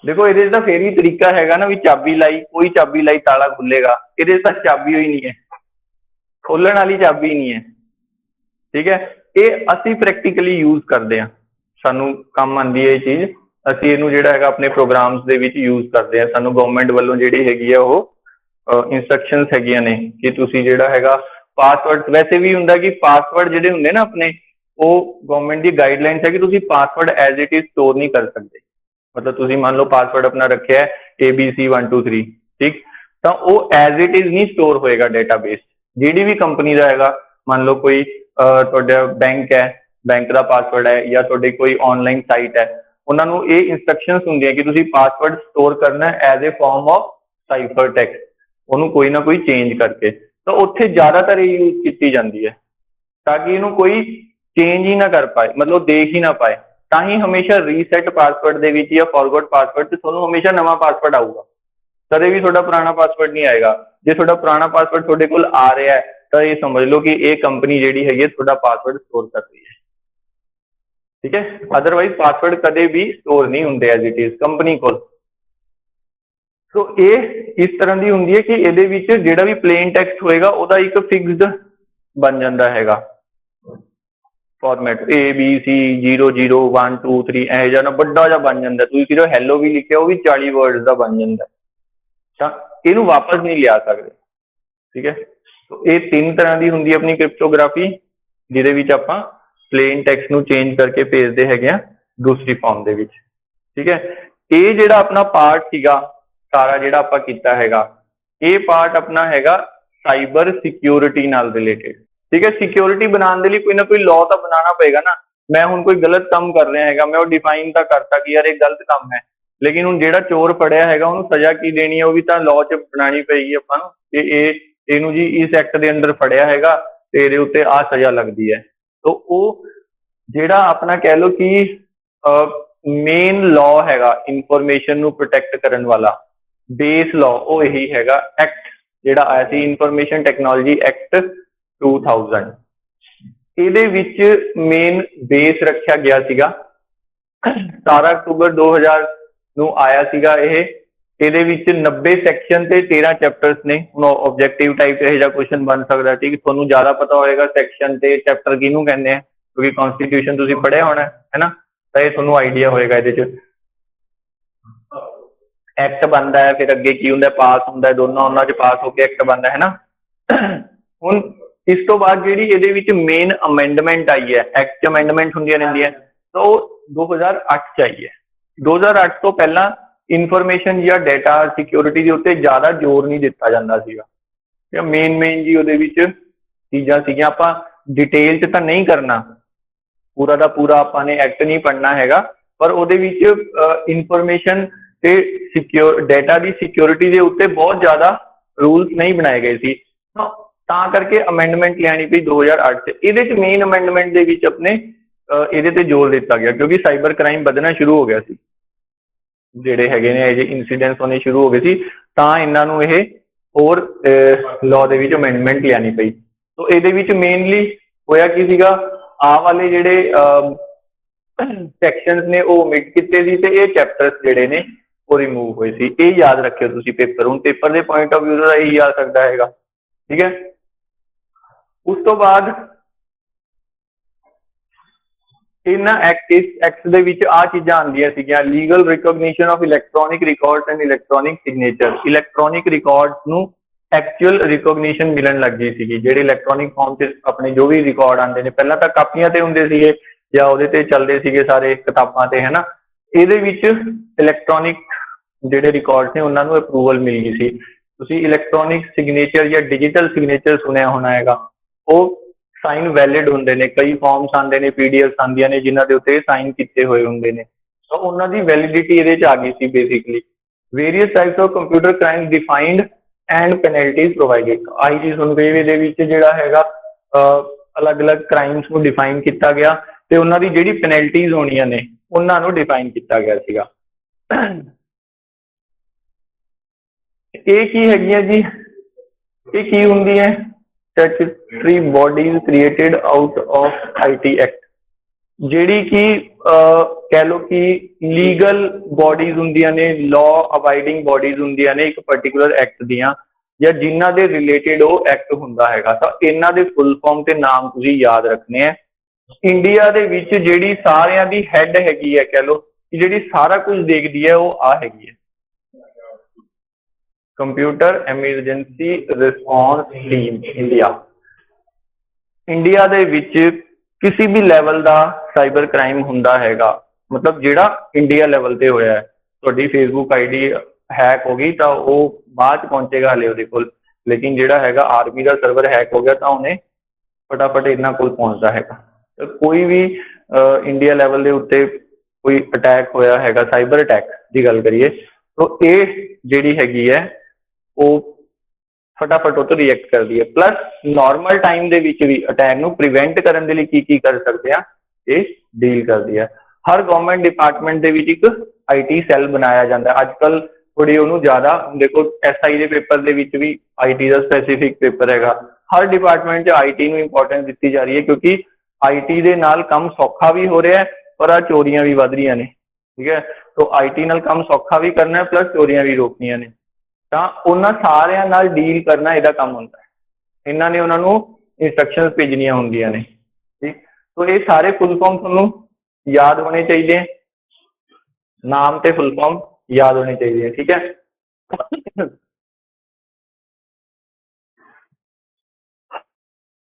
देखो ये तो फिर भी तरीका हैगा ना, भी चाबी लाई, कोई चाबी लाई ताला खुलेगा, ये तो चाबी ही नहीं है, खोलने वाली चाबी नहीं है। ठीक है, ये असी प्रैक्टिकली यूज करते हैं, सानू काम आती है ये चीज़, असी इनू जिहड़ा हैगा अपने प्रोग्राम्स दे विच यूज करते हैं। सानू गवर्नमेंट वालों जिहड़ी हैगी है वो इंस्ट्रक्शंस हैगियां ने कि तुसी जिहड़ा हैगा पासवर्ड, वैसे भी हुंदा कि पासवर्ड जिहड़े हुंदे ना अपने, वो गवर्नमेंट की गाइडलाइंस है कि तुसी password as it is store नहीं कर सकते। मतलब तुसी मान लो पासवर्ड अपना रखा है ABC 1 2 3, ठीक, तो वो एज इट इज नहीं स्टोर होएगा डेटाबेस। जिहड़ी भी कंपनी का हैगा, मान लो कोई तुहाडा बैंक है, बैंक का पासवर्ड है, या तुहाडी कोई ऑनलाइन साइट है, ਉਹਨਾਂ ਨੂੰ ਇਹ ਇੰਸਟਰਕਸ਼ਨਸ ਹੁੰਦੀਆਂ ਕਿ ਤੁਸੀਂ ਪਾਸਵਰਡ ਸਟੋਰ ਕਰਨਾ as a farm of cipher text, ਉਹਨੂੰ ਕੋਈ ਨਾ ਕੋਈ ਚੇਂਜ ਕਰਕੇ। ਤਾਂ ਉੱਥੇ ਜ਼ਿਆਦਾਤਰ ਇਹ ਯੂਜ਼ ਕੀਤੀ ਜਾਂਦੀ ਹੈ ਤਾਂ ਕਿ ਇਹਨੂੰ ਕੋਈ ਚੇਂਜ ਹੀ ਨਾ ਕਰ ਪਾਏ, ਮਤਲਬ ਦੇਖ ਹੀ ਨਾ ਪਾਏ। ਤਾਂ ਹੀ ਹਮੇਸ਼ਾ ਰੀਸੈਟ ਪਾਸਵਰਡ ਦੇ ਵਿੱਚ ਜਾਂ ਫੋਰਗੋਟ ਪਾਸਵਰਡ ਤੇ ਤੁਹਾਨੂੰ ਹਮੇਸ਼ਾ ਨਵਾਂ ਪਾਸਵਰਡ ਆਊਗਾ, ਕਦੇ ਵੀ ਤੁਹਾਡਾ ਪੁਰਾਣਾ ਪਾਸਵਰਡ ਨਹੀਂ ਆਏਗਾ। ਜੇ ਤੁਹਾਡਾ ਪੁਰਾਣਾ ਪਾਸਵਰਡ ਤੁਹਾਡੇ ਕੋਲ ਆ ਰਿਹਾ ਹੈ ਤਾਂ ਇਹ ਸਮਝ ਲਓ ਕਿ ਇਹ ਕੰਪਨੀ ਜਿਹੜੀ ਹੈਗੀ ਹੈ ਤੁਹਾਡਾ ਪਾਸਵਰਡ ਸਟੋਰ ਕਰ ਰਹੀ ਹੈ, ਠੀਕ ਹੈ। ਅਦਰਵਾਈਜ਼ ਪਾਸਵਰਡ ਕਦੇ ਵੀ ਸਟੋਰ ਨਹੀਂ ਹੁੰਦੇ ਐਜ਼ ਇਟ ਇਜ਼ ਕੰਪਨੀ ਕੋਲ। ਸੋ ਇਹ ਇਸ ਤਰ੍ਹਾਂ ਦੀ ਹੁੰਦੀ ਹੈ ਕਿ ਇਹਦੇ ਵਿੱਚ ਜਿਹੜਾ ਵੀ ਪਲੇਨ ਟੈਕਸਟ ਹੋਏਗਾ ਉਹਦਾ ਇੱਕ ਫਿਕਸਡ ਬਣ ਜਾਂਦਾ ਹੈਗਾ ਫਾਰਮੈਟ, ABC 00 1 2 3 ਇਹ ਜਿਹਾ ਨਾ ਵੱਡਾ ਜਿਹਾ ਬਣ ਜਾਂਦਾ। ਤੁਸੀਂ ਸਿਰਫ ਹੈਲੋ ਵੀ ਲਿਖਿਆ ਉਹ ਵੀ 40 ਵਰਡਸ ਦਾ ਬਣ ਜਾਂਦਾ, ਤਾਂ ਇਹਨੂੰ ਵਾਪਸ ਨਹੀਂ ਲਿਆ ਸਕਦੇ, ਠੀਕ ਹੈ। ਸੋ ਇਹ ਤਿੰਨ ਤਰ੍ਹਾਂ ਦੀ ਹੁੰਦੀ ਹੈ ਆਪਣੀ ਕ੍ਰਿਪਟੋਗ੍ਰਾਫੀ, ਜਿਹਦੇ ਵਿੱਚ ਆਪਾਂ ਪਲੇਨ ਟੈਕਸਟ ਨੂੰ ਚੇਂਜ ਕਰਕੇ ਭੇਜਦੇ ਹੈਗੇ ਆ ਦੂਸਰੀ ਫਾਰਮ ਦੇ ਵਿੱਚ, ਠੀਕ ਹੈ। ਇਹ ਜਿਹੜਾ ਆਪਣਾ ਪਾਰਟ ਸੀਗਾ ਸਾਰਾ ਜਿਹੜਾ ਆਪਾਂ ਕੀਤਾ ਹੈਗਾ, ਇਹ ਪਾਰਟ ਆਪਣਾ ਹੈਗਾ ਸਾਈਬਰ ਸਿਕਿਉਰਿਟੀ ਨਾਲ ਰਿਲੇਟਿਡ, ਠੀਕ ਹੈ। ਸਿਕਿਉਰਿਟੀ ਬਣਾਉਣ ਦੇ ਲਈ ਕੋਈ ਨਾ ਕੋਈ ਲਾਅ ਤਾਂ ਬਣਾਉਣਾ ਪਏਗਾ ਨਾ। ਮੈਂ ਹੁਣ ਕੋਈ ਗਲਤ ਕੰਮ ਕਰ ਰਿਹਾ ਹੈਗਾ, ਮੈਂ ਉਹ ਡਿਫਾਈਨ ਤਾਂ ਕਰਤਾ ਕਿ ਯਾਰ ਇਹ ਗਲਤ ਕੰਮ ਹੈ, ਲੇਕਿਨ ਹੁਣ ਜਿਹੜਾ ਚੋਰ ਫੜਿਆ ਹੈਗਾ ਉਹਨੂੰ ਸਜ਼ਾ ਕੀ ਦੇਣੀ ਹੈ ਉਹ ਵੀ ਤਾਂ ਲਾਅ 'ਚ ਬਣਾਉਣੀ ਪਏਗੀ ਆਪਾਂ ਨੂੰ ਕਿ ਇਹਨੂੰ ਜੀ ਇਸ ਐਕਟ ਦੇ ਅੰਦਰ ਫੜਿਆ ਹੈਗਾ ਤੇ ਇਹਦੇ ਉੱਤੇ ਆਹ ਸਜ਼ਾ ਲੱਗਦੀ ਹੈ। ਤਾਂ ਉਹ ਜਿਹੜਾ ਆਪਣਾ ਕਹਿ ਲਓ ਕਿ ਮੇਨ ਲਾਅ ਹੈਗਾ ਇਨਫੋਰਮੇਸ਼ਨ ਨੂੰ ਪ੍ਰੋਟੈਕਟ ਕਰਨ ਵਾਲਾ, ਬੇਸ ਲਾਅ, ਉਹ ਇਹੀ ਹੈਗਾ ਐਕਟ ਜਿਹੜਾ ਆਇਆ ਸੀ ਇਨਫੋਰਮੇਸ਼ਨ ਟੈਕਨੋਲੋਜੀ ਐਕਟ 2000। ਇਹਦੇ ਵਿੱਚ ਮੇਨ ਬੇਸ ਰੱਖਿਆ ਗਿਆ ਸੀਗਾ 17 ਅਕਤੂਬਰ 2000 ਨੂੰ ਆਇਆ ਸੀਗਾ ਇਹ। ਇਹਦੇ ਵਿੱਚ 90 ਸੈਕਸ਼ਨ ਤੇ 13 ਚੈਪਟਰਸ ਨੇ। ਹੁਣ ਆਬਜੈਕਟਿਵ ਟਾਈਪ ਇਹੋ ਜਿਹਾ ਕੁਐਸਚਨ ਬਣ ਸਕਦਾ, ਠੀਕ, ਤੁਹਾਨੂੰ ਜ਼ਿਆਦਾ ਪਤਾ ਹੋਏਗਾ ਸੈਕਸ਼ਨ ਤੇ ਚੈਪਟਰ ਕਿਹਨੂੰ ਕਹਿੰਦੇ ਆ ਕਿਉਂਕਿ ਕਨਸਟੀਟਿਊਸ਼ਨ ਤੁਸੀਂ ਪੜ੍ਹਿਆ ਹੋਣਾ ਹੈ ਨਾ, ਤਾਂ ਇਹ ਤੁਹਾਨੂੰ ਆਈਡੀਆ ਹੋਏਗਾ। ਇਹਦੇ 'ਚ ਐਕਟ ਬਣਦਾ ਹੈ, ਫਿਰ ਅੱਗੇ ਕੀ ਹੁੰਦਾ ਪਾਸ ਹੁੰਦਾ, ਉਹਨਾਂ 'ਚ ਪਾਸ ਹੋ ਕੇ ਐਕਟ ਬਣਦਾ ਹੈ ਨਾ। ਹੁਣ ਇਸ ਤੋਂ ਬਾਅਦ ਜਿਹੜੀ ਇਹਦੇ ਵਿੱਚ ਮੇਨ ਅਮੈਂਡਮੈਂਟ ਆਈ ਹੈ, ਐਕਟ 'ਚ ਅਮੈਂਡਮੈਂਟ ਹੁੰਦੀਆਂ ਰਹਿੰਦੀਆਂ, ਤਾਂ ਉਹ 2008 'ਚ ਆਈ ਹੈ। 2008 ਤੋਂ ਪਹਿਲਾਂ ਇਨਫੋਰਮੇਸ਼ਨ ਜਾਂ ਡੇਟਾ ਸਿਕਿਉਰਿਟੀ ਦੇ ਉੱਤੇ ਜ਼ਿਆਦਾ ਜ਼ੋਰ ਨਹੀਂ ਦਿੱਤਾ ਜਾਂਦਾ ਸੀਗਾ। ਮੇਨ ਜੀ ਉਹਦੇ ਵਿੱਚ ਚੀਜ਼ਾਂ ਸੀਗੀਆਂ, ਆਪਾਂ ਡਿਟੇਲ 'ਚ ਤਾਂ ਨਹੀਂ ਕਰਨਾ, ਪੂਰਾ ਦਾ ਪੂਰਾ ਆਪਾਂ ਨੇ ਐਕਟ ਨਹੀਂ ਪੜ੍ਹਨਾ ਹੈਗਾ, ਪਰ ਉਹਦੇ ਵਿੱਚ ਇਨਫੋਰਮੇਸ਼ਨ ਤੇ ਡੇਟਾ ਦੀ ਸਿਕਿਉਰਿਟੀ ਦੇ ਉੱਤੇ ਬਹੁਤ ਜ਼ਿਆਦਾ ਰੂਲਸ ਨਹੀਂ ਬਣਾਏ ਗਏ ਸੀ, ਤਾਂ ਕਰਕੇ ਅਮੈਂਡਮੈਂਟ ਲਿਆਣੀ ਪਈ 2008 'ਚ। ਇਹਦੇ 'ਚ ਮੇਨ ਅਮੈਂਡਮੈਂਟ ਦੇ ਵਿੱਚ ਆਪਣੇ ਇਹਦੇ ਤੇ ਜ਼ੋਰ ਦਿੱਤਾ ਗਿਆ ਕਿਉਂਕਿ ਸਾਈਬਰ ਕ੍ਰਾਈਮ ਵਧਣਾ ਸ਼ੁਰੂ ਹੋ ਗਿਆ ਸੀ, ਜਿਹੜੇ ਹੈਗੇ ਨੇ ਇਹ ਜਿਹੇ ਇੰਸੀਡੈਂਟਸ ਹੋਣੇ ਸ਼ੁਰੂ ਹੋ ਗਏ ਸੀ, ਤਾਂ ਇਹਨਾਂ ਨੂੰ ਇਹ ਹੋਰ ਲਾਅ ਦੇ ਵਿੱਚ ਅਮੈਂਡਮੈਂਟ ਲਿਆਣੀ ਪਈ। ਸੋ ਇਹਦੇ ਵਿੱਚ ਮੇਨਲੀ ਹੋਇਆ ਕੀ ਸੀਗਾ, ਆਹ ਵਾਲੇ ਜਿਹੜੇ ਸੈਕਸ਼ਨਸ ਨੇ ਉਹ ਮਿਟ ਕੀਤੇ ਸੀ ਤੇ ਇਹ ਚੈਪਟਰਸ ਜਿਹੜੇ ਨੇ ਉਹ ਰਿਮੂਵ ਹੋਏ ਸੀ। ਇਹ ਯਾਦ ਰੱਖਿਓ ਤੁਸੀਂ ਪੇਪਰ, ਹੁਣ ਪੇਪਰ ਦੇ ਪੁਆਇੰਟ ਆਫ ਵਿਊ ਦਾ ਇਹੀ ਆ ਸਕਦਾ ਹੈਗਾ, ਠੀਕ ਹੈ। ਉਸ ਤੋਂ ਬਾਅਦ ਇਹਨਾਂ ਐਕਟ ਦੇ ਵਿੱਚ ਆਹ ਚੀਜ਼ਾਂ ਆਉਂਦੀਆਂ ਸੀਗੀਆਂ, legal recognition of electronic records and electronic signature. Electronic records ਨੂੰ ਐਕਚੁਅਲ ਰਿਕੋਗਨੀਸ਼ਨ ਮਿਲਣ ਲੱਗੀ ਸੀਗੀ, ਜਿਹੜੇ ਇਲੈਕਟ੍ਰੋਨਿਕ ਫਾਰਮ 'ਚ ਆਪਣੇ ਜੋ ਵੀ ਰਿਕਾਰਡ ਆਉਂਦੇ ਨੇ, ਪਹਿਲਾਂ ਤਾਂ ਕਾਪੀਆਂ ਤੇ ਹੁੰਦੇ ਸੀਗੇ ਜਾਂ ਉਹਦੇ ਤੇ ਚੱਲਦੇ ਸੀਗੇ ਸਾਰੇ ਕਿਤਾਬਾਂ ਤੇ, ਹੈ ਨਾ। ਇਹਦੇ ਵਿੱਚ ਇਲੈਕਟ੍ਰੋਨਿਕ ਜਿਹੜੇ ਰਿਕਾਰਡ ਨੇ ਉਹਨਾਂ ਨੂੰ ਅਪਰੂਵਲ ਮਿਲ ਗਈ ਸੀ। ਤੁਸੀਂ ਇਲੈਕਟ੍ਰੋਨਿਕ ਸਿਗਨੇਚਰ ਜਾਂ ਡਿਜੀਟਲ ਸਿਗਨੇਚਰ ਸੁਣਿਆ ਹੋਣਾ ਹੈਗਾ, ਉਹ ਸਾਈਨ ਵੈਲਿਡ ਹੁੰਦੇ ਨੇ। ਕਈ ਫਾਰਮਸ ਆਉਂਦੇ ਨੇ, ਪੀਡੀਐਫ ਆਉਂਦੀਆਂ ਨੇ ਜਿਨ੍ਹਾਂ ਦੇ ਉੱਤੇ ਸਾਈਨ ਕੀਤੇ ਹੋਏ ਹੁੰਦੇ ਨੇ, ਤਾਂ ਉਹਨਾਂ ਦੀ ਵੈਲਿਡਿਟੀ ਇਹਦੇ 'ਚ ਆ ਗਈ ਸੀ basically. Various types of computer crime defined and penalties provided. ਆਈ ਚੀਜ਼ ਹੁਣ ਦੇ ਵਿੱਚ ਜਿਹੜਾ ਹੈਗਾ ਅਲੱਗ-ਅਲੱਗ ਕ੍ਰਾਈਮਸ ਨੂੰ ਡਿਫਾਈਨ ਕੀਤਾ ਗਿਆ ਤੇ ਉਹਨਾਂ ਦੀ ਜਿਹੜੀ ਪੈਨਲਟੀਜ਼ ਹੋਣੀਆਂ ਨੇ ਉਹਨਾਂ ਨੂੰ ਡਿਫਾਈਨ ਕੀਤਾ ਗਿਆ ਸੀਗਾ। ਇਹ ਕੀ ਹੈਗੀਆਂ ਜੀ, ਇਹ ਕੀ ਹੁੰਦੀ ਹੈ, statutory bodies created out of IT act, ਜਿਹੜੀ ਕਿ ਕਹਿ ਲਓ ਕਿ ਲੀਗਲ ਬੋਡੀਜ਼ ਹੁੰਦੀਆਂ ਨੇ, ਲਾਅ ਅਬਾਈਡਿੰਗ ਬੋਡੀਜ਼ ਹੁੰਦੀਆਂ ਨੇ ਇੱਕ ਪਰਟੀਕੂਲਰ ਐਕਟ ਦੀਆਂ, ਜਾਂ ਜਿਨ੍ਹਾਂ ਦੇ ਰਿਲੇਟਿਡ ਉਹ ਐਕਟ ਹੁੰਦਾ ਹੈਗਾ। ਤਾਂ ਇਹਨਾਂ ਦੇ ਫੁੱਲ ਫਾਰਮ ਤੇ ਨਾਮ ਤੁਸੀਂ ਯਾਦ ਰੱਖਣੇ ਹੈ। ਇੰਡੀਆ ਦੇ ਵਿੱਚ ਜਿਹੜੀ ਸਾਰਿਆਂ ਦੀ ਹੈਡ ਹੈਗੀ ਹੈ, ਕਹਿ ਲਓ ਕਿ ਜਿਹੜੀ ਸਾਰਾ ਕੁਝ ਦੇਖਦੀ ਹੈ, ਉਹ ਆ ਹੈਗੀ ਹੈ computer emergency response team India. India ਦੇ ਵਿੱਚ ਕਿਸੇ ਵੀ ਲੈਵਲ ਦਾ ਸਾਈਬਰ ਕ੍ਰਾਈਮ ਹੁੰਦਾ ਹੈਗਾ, ਮਤਲਬ ਜਿਹੜਾ ਇੰਡੀਆ ਲੈਵਲ ਤੇ ਹੋਇਆ ਹੈ, ਤੁਹਾਡੀ ਫੇਸਬੁੱਕ ID ਹੈਕ ਹੋ ਗਈ ਤਾਂ ਉਹ ਬਾਅਦ 'ਚ ਪਹੁੰਚੇਗਾ ਹਲੇ ਉਹਦੇ ਕੋਲ, ਲੇਕਿਨ ਜਿਹੜਾ ਹੈਗਾ ਆਰਮੀ ਦਾ ਸਰਵਰ ਹੈਕ ਹੋ ਗਿਆ ਤਾਂ ਉਹਨੇ ਫਟਾਫਟ ਇਹਨਾਂ ਕੋਲ ਪਹੁੰਚਦਾ ਹੈਗਾ। ਕੋਈ ਵੀ ਇੰਡੀਆ ਲੈਵਲ ਦੇ ਉੱਤੇ कोई अटैक होया हैगा, साइबर अटैक की गल करिए, तो ये जिहड़ी हैगी है वो फटाफट उतो रिएक्ट करती है। प्लस नॉर्मल टाइम के भी अटैक नूं प्रिवेंट करने के लिए की कर सकते हैं, ये डील करती है। हर गवर्नमेंट डिपार्टमेंट के एक IT सैल बनाया जाता है अजकल, थोड़ी उन्होंने ज्यादा देखो SI के पेपर के भी IT का स्पैसीफिक पेपर हैगा। हर डिपार्टमेंट IT नूं इंपोर्टेंस दी जा रही है, क्योंकि IT के नाल काम सौखा भी हो रहा है पर आ चोरियां भी वध रही ने, ठीक है। तो IT नाल काम सौखा भी करना है प्लस चोरियां भी रोकनियां ने, तो उन्होंने सारिਆਂ नाल डील करना इहदा काम होंदा है। इन्हां ने उन्होंने इंस्ट्रक्शंस भेजनियां होंदियां ने, ठीक। तो ये सारे फुल फॉर्म तुहानूं याद होने चाहिए, नाम ते फुल फॉर्म याद होने चाहिए, ठीक है।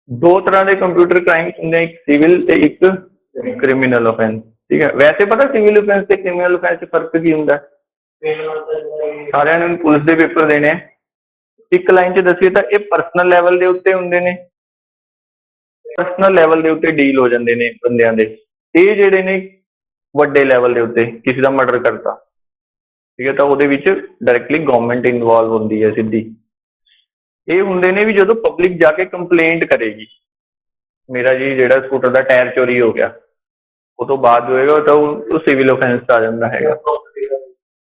दो तरह के कंप्यूटर क्राइम्स होंगे, एक सिविल ते एक क्रिमिनल ऑफेंस, ठीक है। वैसे पता सिविल ऑफेंस ते क्रिमिनल ऑफेंस च फर्क की होंदा है? सारिਆਂ ਨੂੰ पुलिस के पेपर देने, एक लाइन च दसीए तो ये परसनल लैवल के उत्ते होंदे ने, परसनल लैवल के उत्ते डील हो जाते हैं बंदियां दे। ये जिहड़े ने वड्डे लैवल के उत्ते किसी का मर्डर करता, ठीक है, तो वो डायरैक्टली गवर्नमेंट इनवॉल्व होंदी है सीधी। ये होंदे ने भी जो पब्लिक जाके कंप्लेंट करेगी, मेरा जी जो स्कूटर का टायर चोरी हो गया, वो तो बाद जो होगा तो सिविल ऑफेंस आ जाता है।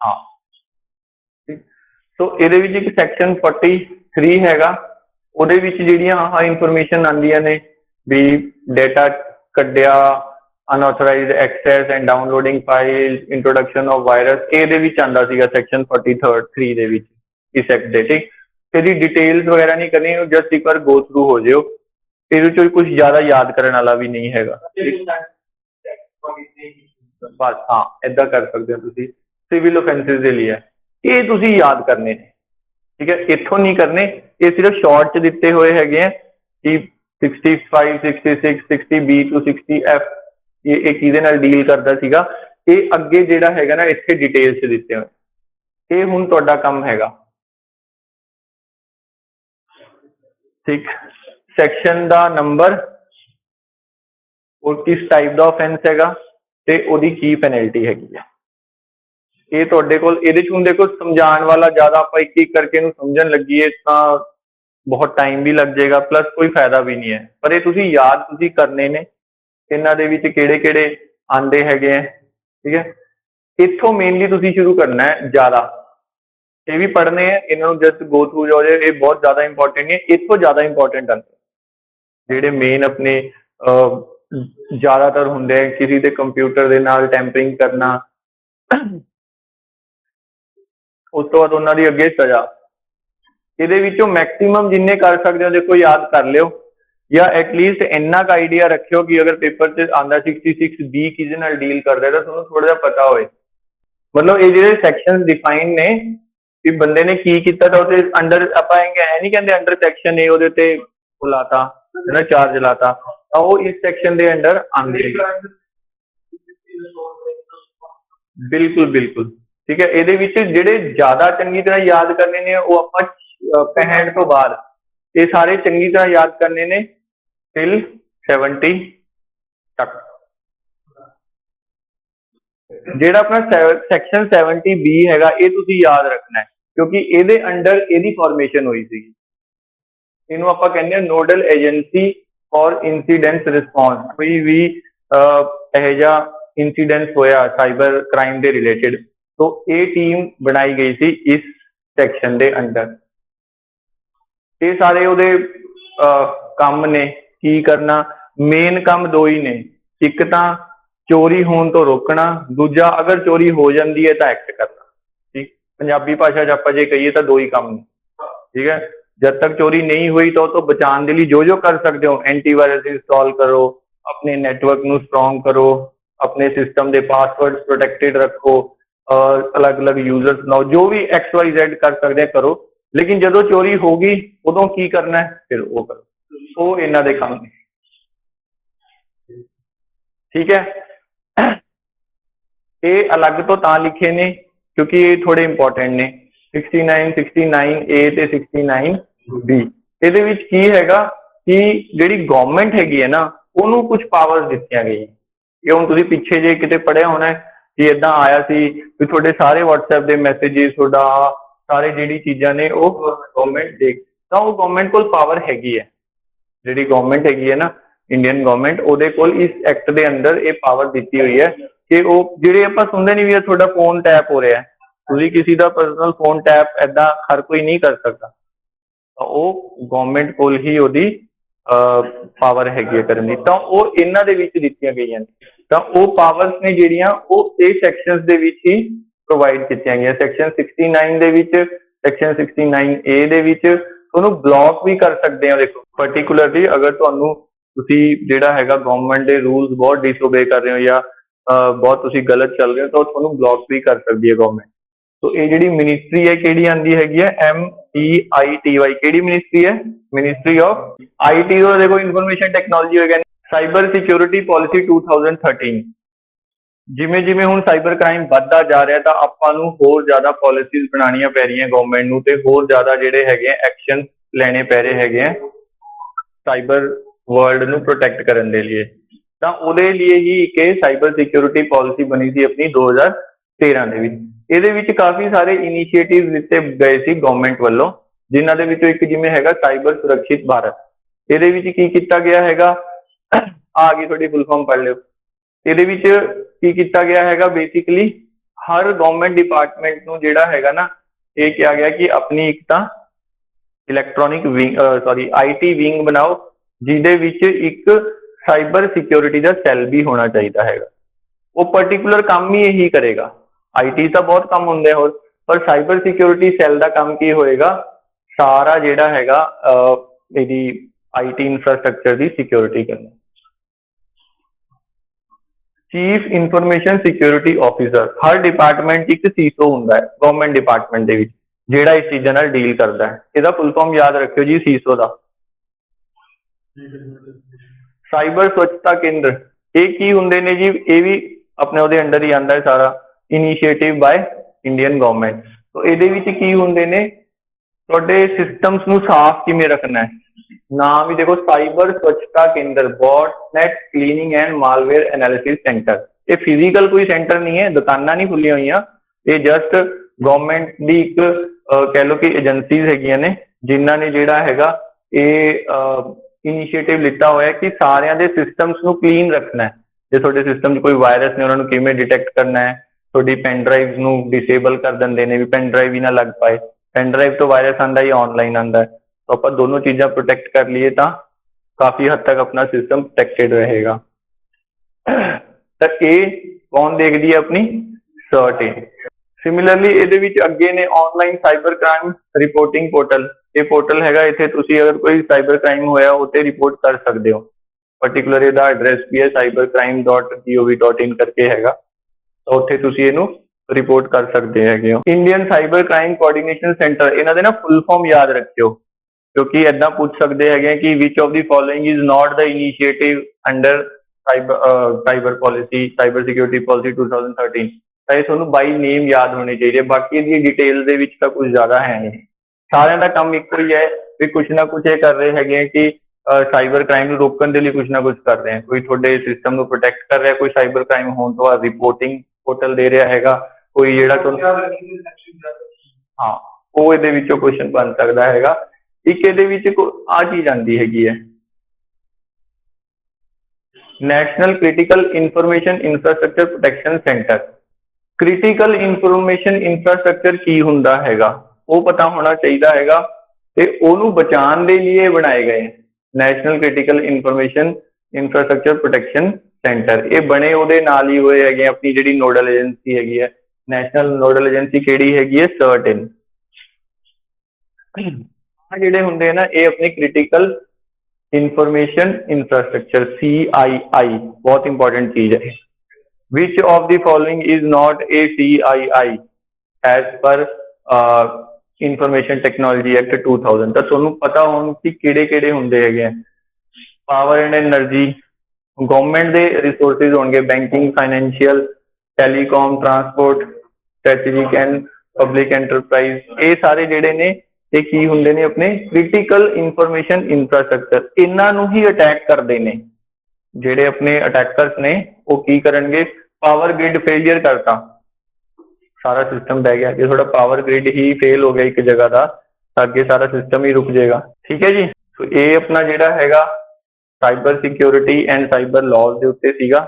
हाँ, तो ये एक सैक्शन 43 हैगा, ਉਹਦੇ ਵਿੱਚ ਜਿਹੜੀਆਂ ਆਹ ਇਨਫੋਰਮੇਸ਼ਨ ਆਉਂਦੀਆਂ ਨੇ ਵੀ ਡੇਟਾ ਕੱਢਿਆ, unauthorised access and downloading files, introduction of virus, ਇਹਦੇ ਵਿੱਚ ਆਉਂਦਾ ਸੀਗਾ ਸੈਕਸ਼ਨ 43 ਦੇ ਵਿੱਚ ਇਸ ਐਕਟ ਦੇ, ਠੀਕ। ਇਹਦੀ डिटेल्स वगैरह नहीं करनी, जस्ट एक बार गो थ्रू हो जाओ, ਇਹਦੇ ਚੋਂ कुछ ज़्यादा याद करने वाला भी नहीं हैगा। बस हाँ, इदा कर सकते हो तुम सिविल ऑफेंसिस के लिए, ये तुम याद करने ने, ठीक है। इतों नहीं करने, ये सिर्फ शॉर्ट च दिते हुए है कि 65, 66, 60B to 60F ये किहदे नाल डील करदा सीगा, ये अगे जिहड़ा हैगा ना इत्थे डिटेल्स च दिते हुए, ये हुण तुहाडा काम हैगा, ठीक। सैक्शन का नंबर और किस टाइप का ऑफेंस हैगा ते ओहदी की पेनल्टी हैगी है, ये तुहाडे कोल इहदे च हुण देखो समझाने वाला ज़्यादा आप एक एक करके समझन लगिए तो बहुत टाइम भी लग जाएगा, प्लस कोई फायदा भी नहीं है। पर ये तुसी याद तुसी करने ने, इन्हां दे विच किहड़े-किहड़े आंदे हैगे है, ठीक है। इत्थों मेनली तुसी शुरू करना है ज़्यादा, ये भी पढ़ने हैं, इन्होंने जस्ट गो थ्रू जाओ, ये बहुत ज़्यादा इंपॉर्टेंट है। इत्थों ज़्यादा इंपॉर्टेंट आते जिहड़े मेन अपने ज़्यादातर होंदे हैं, किसी के कंप्यूटर के नाल टैंपरिंग करना, उस तो बाद उन्होंने अगे सजा, ये मैक्सीमम जिन्ने कर सकते हो देखो याद कर लियो, या एटलीस्ट इन्ना का आइडिया रखियो कि अगर पेपर च आंदा 66B किसी नाल डील करदा है तो तुहानूं थोड़ा जिहा पता होए, मतलब ये जिहड़े सैक्शन डिफाइन ने कि बंदे ने की कीता तो उहदे अंडर आपां ऐ नहीं कहंदे अंडर सैक्शन ए उहदे ते लाता ना चार्ज लाता, तो वो इस सैक्शन के अंडर आंदे। बिल्कुल बिल्कुल, ठीक है। ये जिहड़े ज़्यादा चंगी तरह याद करने ने वो आपां 65 तो बाद, ये सारे चंगी तरह याद करने ने टिल 70 तक। जिहड़ा अपना सैक्शन 70B हैगा ये तुसीं याद रखना है, क्योंकि ये अंडर यदी फॉर्मेशन हुई सी, इनू आपां कहंदे nodal agency for incidence response. कोई भी इहो जिहा इंसीडेंस होया साइबर क्राइम के रिलेटेड तो ये टीम बनाई गई थी इस सैक्शन के अंडर। ये सारे उहदे काम ने की करना, मेन काम दो ही ने, एक तो चोरी होने तो रोकना, दूजा अगर चोरी हो जाती है तो एक्ट करना, ठीक। पंजाबी भाषा च आपां जे कहिए तो दो ही काम ने, ठीक है। जब तक चोरी नहीं हुई तो बचाने के लिए जो जो कर सकते हो, एंटीवायरस इंस्टॉल करो, अपने नेटवर्क नू स्ट्रॉन्ग करो, अपने सिस्टम के पासवर्ड प्रोटेक्टेड रखो, अलग अलग यूजर्स बनाओ, जो भी XYZ कर सकते हैं करो, लेकिन जो चोरी होगी उदों की करना है फिर वो करो, वो इन्हां दे काम ने, ठीक है। ये अलग तो लिखे ने क्योंकि ये थोड़े इंपॉर्टेंट ने, 69, 69A ते 69B। ਇਹਦੇ ਵਿੱਚ ਕੀ ਹੈਗਾ कि ਜਿਹੜੀ गवर्नमेंट हैगी है ना उन्होंने कुछ पावर्स दित्तियां गई, ये हुण तुसीं पिछे जे किते पढ़िया होना है कि इदां आया सी भी तुहाडे सारे WhatsApp के मैसेजेस तुहाडा सारे जिहड़ी चीज़ां ने वो गवर्नमेंट देख तां वो गवर्नमेंट कोल पावर हैगी है जिहड़ी गवर्नमेंट हैगी है ना इंडियन गवर्नमेंट ਉਹਦੇ ਕੋਲ इस एक्ट के अंदर ये पावर दी हुई है कि वो जिहड़े आपां सुनदे नहीं भी तुहाडा फोन टैप हो रहा है तुसीं किसी का पर्सनल फोन टैप इदां हर कोई नहीं कर सकता ਤਾਂ ਉਹ ਗਵਰਨਮੈਂਟ ਕੋਲ ਹੀ ਉਹਦੀ ਪਾਵਰ ਹੈਗੀ ਹੈ ਕਰਨ ਦੀ ਤਾਂ ਉਹ ਇਹਨਾਂ ਦੇ ਵਿੱਚ ਦਿੱਤੀਆਂ ਗਈਆਂ ਨੇ ਤਾਂ ਉਹ ਪਾਵਰਸ ਨੇ ਜਿਹੜੀਆਂ ਉਹ ਇਹ ਸੈਕਸ਼ਨਸ ਦੇ ਵਿੱਚ ਹੀ ਪ੍ਰੋਵਾਈਡ ਕੀਤੀਆਂ ਗਈਆਂ ਸੈਕਸ਼ਨ 69 ਦੇ ਵਿੱਚ ਸੈਕਸ਼ਨ 69A ਦੇ ਵਿੱਚ ਉਹਨੂੰ ਬਲੌਕ ਵੀ ਕਰ ਸਕਦੇ ਹੋ ਦੇਖੋ ਪਾਰਟਿਕੂਲਰਲੀ ਅਗਰ ਤੁਹਾਨੂੰ ਤੁਸੀਂ ਜਿਹੜਾ ਹੈਗਾ ਗਵਰਨਮੈਂਟ ਦੇ ਰੂਲਸ ਬਹੁਤ ਡਿਸਓਬੇ ਕਰ ਰਹੇ ਹੋ ਜਾਂ ਬਹੁਤ ਤੁਸੀਂ ਗਲਤ ਚੱਲ ਰਹੇ ਹੋ ਤਾਂ ਉਹ ਤੁਹਾਨੂੰ ਬਲੌਕ ਵੀ ਕਰ ਸਕਦੀ ਹੈ ਗਵਰਨਮੈਂਟ तो ये जी मिनिस्ट्री है कि आती हैगी है MEITY कि मिनिस्ट्री है मिनिस्ट्री ऑफ IT तो देखो इंफॉर्मेशन टेक्नोलॉजी वगैरह साइबर सिक्योरिटी पॉलिसी 2013 जिमें जिमें हुण साइबर क्राइम बढ़ता जा रहा तो आपां नूं होर ज़्यादा पॉलिसीज बनानियां पै रही गवर्नमेंट नूं ते होर ज़्यादा जिहड़े हैगे एक्शन लेने पै रहे हैगे साइबर वर्ल्ड नूं प्रोटेक्ट करन दे लिए तां उहदे लिए ही एक साइबर सिक्योरिटी पॉलिसी बनी सी अपनी 2013 ਦੇ ਵਿੱਚ ਇਹਦੇ ਵਿੱਚ ਕਾਫੀ ਸਾਰੇ ਇਨੀਸ਼ੀਏਟਿਵ ਦਿੱਤੇ ਗਏ ਸੀ ਗਵਰਨਮੈਂਟ ਵੱਲੋਂ ਜਿਨ੍ਹਾਂ ਦੇ ਵਿੱਚੋਂ ਇੱਕ ਜਿਵੇਂ ਹੈਗਾ ਸਾਈਬਰ ਸੁਰੱਖਿਅਤ ਭਾਰਤ ਇਹਦੇ ਵਿੱਚ ਕੀ ਕੀਤਾ ਗਿਆ ਹੈਗਾ ਆ ਗਈ ਤੁਹਾਡੀ ਫੁੱਲ ਫਾਰਮ ਪੜ੍ਹ ਲਿਓ ਇਹਦੇ ਵਿੱਚ ਕੀ ਕੀਤਾ ਗਿਆ ਹੈਗਾ ਬੇਸਿਕਲੀ ਹਰ ਗਵਰਨਮੈਂਟ ਡਿਪਾਰਟਮੈਂਟ ਨੂੰ ਜਿਹੜਾ ਹੈਗਾ ਨਾ ਇਹ ਕਿਹਾ ਗਿਆ ਕਿ ਆਪਣੀ ਇੱਕ ਤਾਂ ਇਲੈਕਟ੍ਰੋਨਿਕ ਵਿੰਗ IT ਵਿੰਗ ਬਣਾਓ ਜਿਹਦੇ ਵਿੱਚ ਇੱਕ ਸਾਈਬਰ ਸਿਕਿਉਰਿਟੀ ਦਾ ਸੈੱਲ ਵੀ ਹੋਣਾ ਚਾਹੀਦਾ ਹੈਗਾ ਉਹ ਪਾਰਟਿਕੂਲਰ ਕੰਮ ਹੀ ਇਹੀ ਕਰੇਗਾ IT ਤਾਂ ਬਹੁਤ ਕੰਮ ਹੁੰਦੇ ਹੋਰ ਪਰ ਸਾਈਬਰ ਸਿਕਿਉਰਿਟੀ ਸੈੱਲ ਦਾ ਕੰਮ ਕੀ ਹੋਏਗਾ ਸਾਰਾ ਜਿਹੜਾ ਹੈਗਾ ਇਹਦੀ IT ਇਨਫਰਾਸਟ੍ਰਕਚਰ ਦੀ ਸਿਕਿਉਰਿਟੀ ਕਰਨਾ ਚੀਫ ਇਨਫੋਰਮੇਸ਼ਨ ਸਿਕਿਉਰਿਟੀ ਆਫਿਸਰ ਹਰ ਡਿਪਾਰਟਮੈਂਟ ਇੱਕ CISO ਹੁੰਦਾ ਹੈ ਗਵਰਨਮੈਂਟ ਡਿਪਾਰਟਮੈਂਟ ਦੇ ਵਿੱਚ ਜਿਹੜਾ ਇਸ ਚੀਜ਼ਾਂ ਨਾਲ ਡੀਲ ਕਰਦਾ ਹੈ ਇਹਦਾ ਫੁੱਲ ਫਾਰਮ ਯਾਦ ਰੱਖਿਓ ਜੀ CISO ਦਾ ਸਾਈਬਰ ਸਵੱਛਤਾ ਕੇਂਦਰ ਇਹ ਕੀ ਹੁੰਦੇ ਨੇ ਜੀ ਇਹ ਵੀ ਆਪਣੇ ਉਹਦੇ ਅੰਡਰ ਹੀ ਆਉਂਦਾ ਹੈ ਸਾਰਾ ਇਨੀਸ਼ੀਏਟਿਵ ਬਾय ਇੰਡੀਅਨ ਗਵਰਨਮੈਂਟ तो ਇਹਦੇ ਵਿੱਚ ਕੀ ਹੁੰਦੇ ਨੇ ਤੁਹਾਡੇ ਸਿਸਟਮਸ ਨੂੰ ਸਾਫ਼ ਕਿਵੇਂ ਰੱਖਣਾ ਹੈ ਨਾਮ ਵੀ ਦੇਖੋ cyber Swachhta Kendra botnet cleaning and malware analysis centre ਇਹ ਫਿਜ਼ੀਕਲ ਕੋਈ ਸੈਂਟਰ ਨਹੀਂ ਹੈ ਦੁਕਾਨਾਂ ਨਹੀਂ ਖੁੱਲੀਆਂ ਹੋਈਆਂ ਇਹ ਜਸਟ ਗਵਰਨਮੈਂਟ ਦੀ ਇੱਕ ਕਹਿ ਲਓ ਕਿ ਏਜੰਸੀਜ਼ ਹੈਗੀਆਂ ਨੇ ਜਿਨ੍ਹਾਂ ਨੇ ਜਿਹੜਾ ਹੈਗਾ ਇਹ ਇਨੀਸ਼ੀਏਟਿਵ ਲਿੱਤਾ ਹੋਇਆ ਕਿ ਸਾਰਿਆਂ ਦੇ ਸਿਸਟਮਸ ਨੂੰ ਕਲੀਨ ਰੱਖਣਾ ਹੈ ਜੇ ਤੁਹਾਡੇ ਸਿਸਟਮ 'ਚ ਕੋਈ ਵਾਇਰਸ ਨੇ ਉਹਨਾਂ ਨੂੰ ਕਿਵੇਂ ਡਿਟੈਕਟ ਕਰਨਾ ਹੈ ਤੁਹਾਡੀ ਪੈਨ ਡਰਾਈਵ ਨੂੰ ਡਿਸੇਬਲ ਕਰ ਦਿੰਦੇ ਨੇ ਵੀ ਪੈਨ ਡਰਾਈਵ ਹੀ ਨਾ ਲੱਗ ਪਾਏ ਪੈਨ ਡਰਾਈਵ ਤੋਂ ਵਾਇਰਸ ਆਉਂਦਾ ਹੀ ਆਨਲਾਈਨ ਆਉਂਦਾ ਹੈ ਤਾਂ ਆਪਾਂ ਦੋਨੋਂ ਚੀਜ਼ਾਂ ਪ੍ਰੋਟੈਕਟ ਕਰ ਲਈਏ ਤਾਂ ਕਾਫੀ ਹੱਦ ਤੱਕ ਆਪਣਾ ਸਿਸਟਮ ਪ੍ਰੋਟੈਕਟਡ ਰਹੇਗਾ ਤਾਂ ਇਹ ਕੌਣ ਦੇਖਦੀ ਹੈ ਆਪਣੀ CERT ਸਿਮਿਲਰਲੀ ਇਹਦੇ ਵਿੱਚ ਅੱਗੇ ਨੇ online cyber crime reporting portal ਇਹ ਪੋਰਟਲ ਹੈਗਾ ਇੱਥੇ ਤੁਸੀਂ ਅਗਰ ਕੋਈ ਸਾਈਬਰ ਕ੍ਰਾਈਮ ਹੋਇਆ ਉੱਤੇ ਰਿਪੋਰਟ ਕਰ ਸਕਦੇ ਹੋ ਪਾਰਟਿਕੂਲਰ ਇਹਦਾ ਐਡਰੈਸ ਵੀ ਹੈ cybercrime.gov.in ਕਰਕੇ ਹੈਗਾ ਤਾਂ ਉੱਥੇ ਤੁਸੀਂ ਇਹਨੂੰ ਰਿਪੋਰਟ ਕਰ ਸਕਦੇ ਹੈਗੇ ਹੋ Indian cyber crime coordination centre ਇਹਨਾਂ ਦੇ ਨਾ ਫੁੱਲ ਫਾਰਮ ਯਾਦ ਰੱਖਿਓ ਕਿਉਂਕਿ ਏਦਾਂ ਪੁੱਛ ਸਕਦੇ ਹੈਗੇ ਕਿ which of the following is not the initiative under cyber policy cyber security policy 2013 ਤਾਂ ਇਹ ਤੁਹਾਨੂੰ ਬਾਈ ਨੇਮ ਯਾਦ ਹੋਣੇ ਚਾਹੀਦੇ ਬਾਕੀ ਦੀ ਡਿਟੇਲ ਦੇ ਵਿੱਚ ਤਾਂ ਕੁਝ ਜ਼ਿਆਦਾ ਹੈ ਨਹੀਂ ਸਾਰਿਆਂ ਦਾ ਕੰਮ ਇੱਕੋ ਹੀ ਹੈ ਵੀ ਕੁਛ ਨਾ ਕੁਛ ਇਹ ਕਰ ਰਹੇ ਹੈਗੇ ਕਿ ਸਾਈਬਰ ਕ੍ਰਾਈਮ ਨੂੰ ਰੋਕਣ ਦੇ ਲਈ ਕੁਛ ਨਾ ਕੁਛ ਕਰ ਰਹੇ ਹੈ ਕੋਈ ਤੁਹਾਡੇ ਸਿਸਟਮ ਨੂੰ ਪ੍ਰੋਟੈਕਟ ਕਰ ਰਿਹਾ ਕੋਈ ਸਾਈਬਰ ਕ੍ਰਾਈਮ ਹੋਣ ਤੋਂ ਬਾਅਦ ਰਿਪੋਰਟਿੰਗ ਪੋਰਟਲ ਦੇ ਰਿਹਾ ਹੈਗਾ ਕੋਈ ਜਿਹੜਾ ਤੁਹਾਨੂੰ ਹਾਂ ਉਹ ਇਹਦੇ ਵਿੱਚੋਂ ਕੁਐਸਚਨ ਬਣ ਸਕਦਾ ਹੈਗਾ ਇੱਕ ਇਹਦੇ ਵਿੱਚ ਆ ਚੀਜ਼ ਆਉਂਦੀ ਹੈਗੀ ਹੈ national critical information infrastructure protection centre critical information infrastructure ਕੀ ਹੁੰਦਾ ਹੈਗਾ ਉਹ ਪਤਾ ਹੋਣਾ ਚਾਹੀਦਾ ਹੈਗਾ ਤੇ ਉਹਨੂੰ ਬਚਾਉਣ ਦੇ ਲਈ ਬਣਾਏ ਗਏ national critical information infrastructure protection centre ਇਹ ਬਣੇ ਉਹਦੇ ਨਾਲ ਹੀ ਹੋਏ ਹੈਗੇ ਆਪਣੀ ਜਿਹੜੀ ਨੋਡਲ ਏਜੰਸੀ ਹੈਗੀ ਹੈ ਨੈਸ਼ਨਲ ਨੋਡਲ ਏਜੰਸੀ ਕਿਹੜੀ ਹੈਗੀ ਹੈ CERT ਜਿਹੜੇ ਹੁੰਦੇ ਨਾ ਇਹ ਆਪਣੀ ਕ੍ਰਿਟੀਕਲ ਇਨਫੋਰਮੇਸ਼ਨ ਇੰਫਰਾਸਟ੍ਰਕਚਰ CII ਬਹੁਤ ਇੰਪੋਰਟੈਂਟ ਚੀਜ਼ ਹੈ which of the following is not a CII as per information technology act 2000 ਤਾਂ ਤੁਹਾਨੂੰ ਪਤਾ ਹੋਣ ਕਿ ਕਿਹੜੇ ਕਿਹੜੇ ਹੁੰਦੇ ਹੈਗੇ ਪਾਵਰ ਐਂਡ એનર્ਜੀ ਗਵਰਨਮੈਂਟ ਦੇ ਰਿਸੋਰਸਿਸ ਹੋਣਗੇ banking financial telecom transport strategic and public enterprise ਇਹ ਸਾਰੇ ਜਿਹੜੇ ਨੇ ਇਹ ਕੀ ਹੁੰਦੇ ਨੇ ਆਪਣੇ ਕ੍ਰਿਟੀਕਲ ਇਨਫੋਰਮੇਸ਼ਨ ਇੰਫਰਾਸਟ੍ਰਕਚਰ ਇਹਨਾਂ ਨੂੰ ਹੀ ਅਟੈਕ ਕਰਦੇ ਨੇ ਜਿਹੜੇ ਆਪਣੇ ਅਟੈਕਰਸ ਨੇ ਉਹ ਕੀ ਕਰਨਗੇ ਪਾਵਰ ਗ੍ਰਿਡ ਫੇਲਿਅਰ ਕਰਤਾ, ਸਾਰਾ ਸਿਸਟਮ ਬਹਿ ਗਿਆ। ਜੇ ਤੁਹਾਡਾ ਪਾਵਰ ਗ੍ਰਿਡ ਹੀ ਫੇਲ ਹੋ ਗਿਆ ਇੱਕ ਜਗ੍ਹਾ ਦਾ, ਤਾਂ ਅੱਗੇ ਸਾਰਾ ਸਿਸਟਮ ਹੀ ਰੁਕ ਜਾਏਗਾ। ਠੀਕ ਹੈ ਜੀ। ਸੋ ਇਹ ਆਪਣਾ ਜਿਹੜਾ ਹੈਗਾ ਸਾਈਬਰ ਸਿਕਿਉਰਿਟੀ ਐਂਡ ਸਾਈਬਰ ਲਾਜ਼ ਦੇ ਉੱਤੇ ਸੀਗਾ।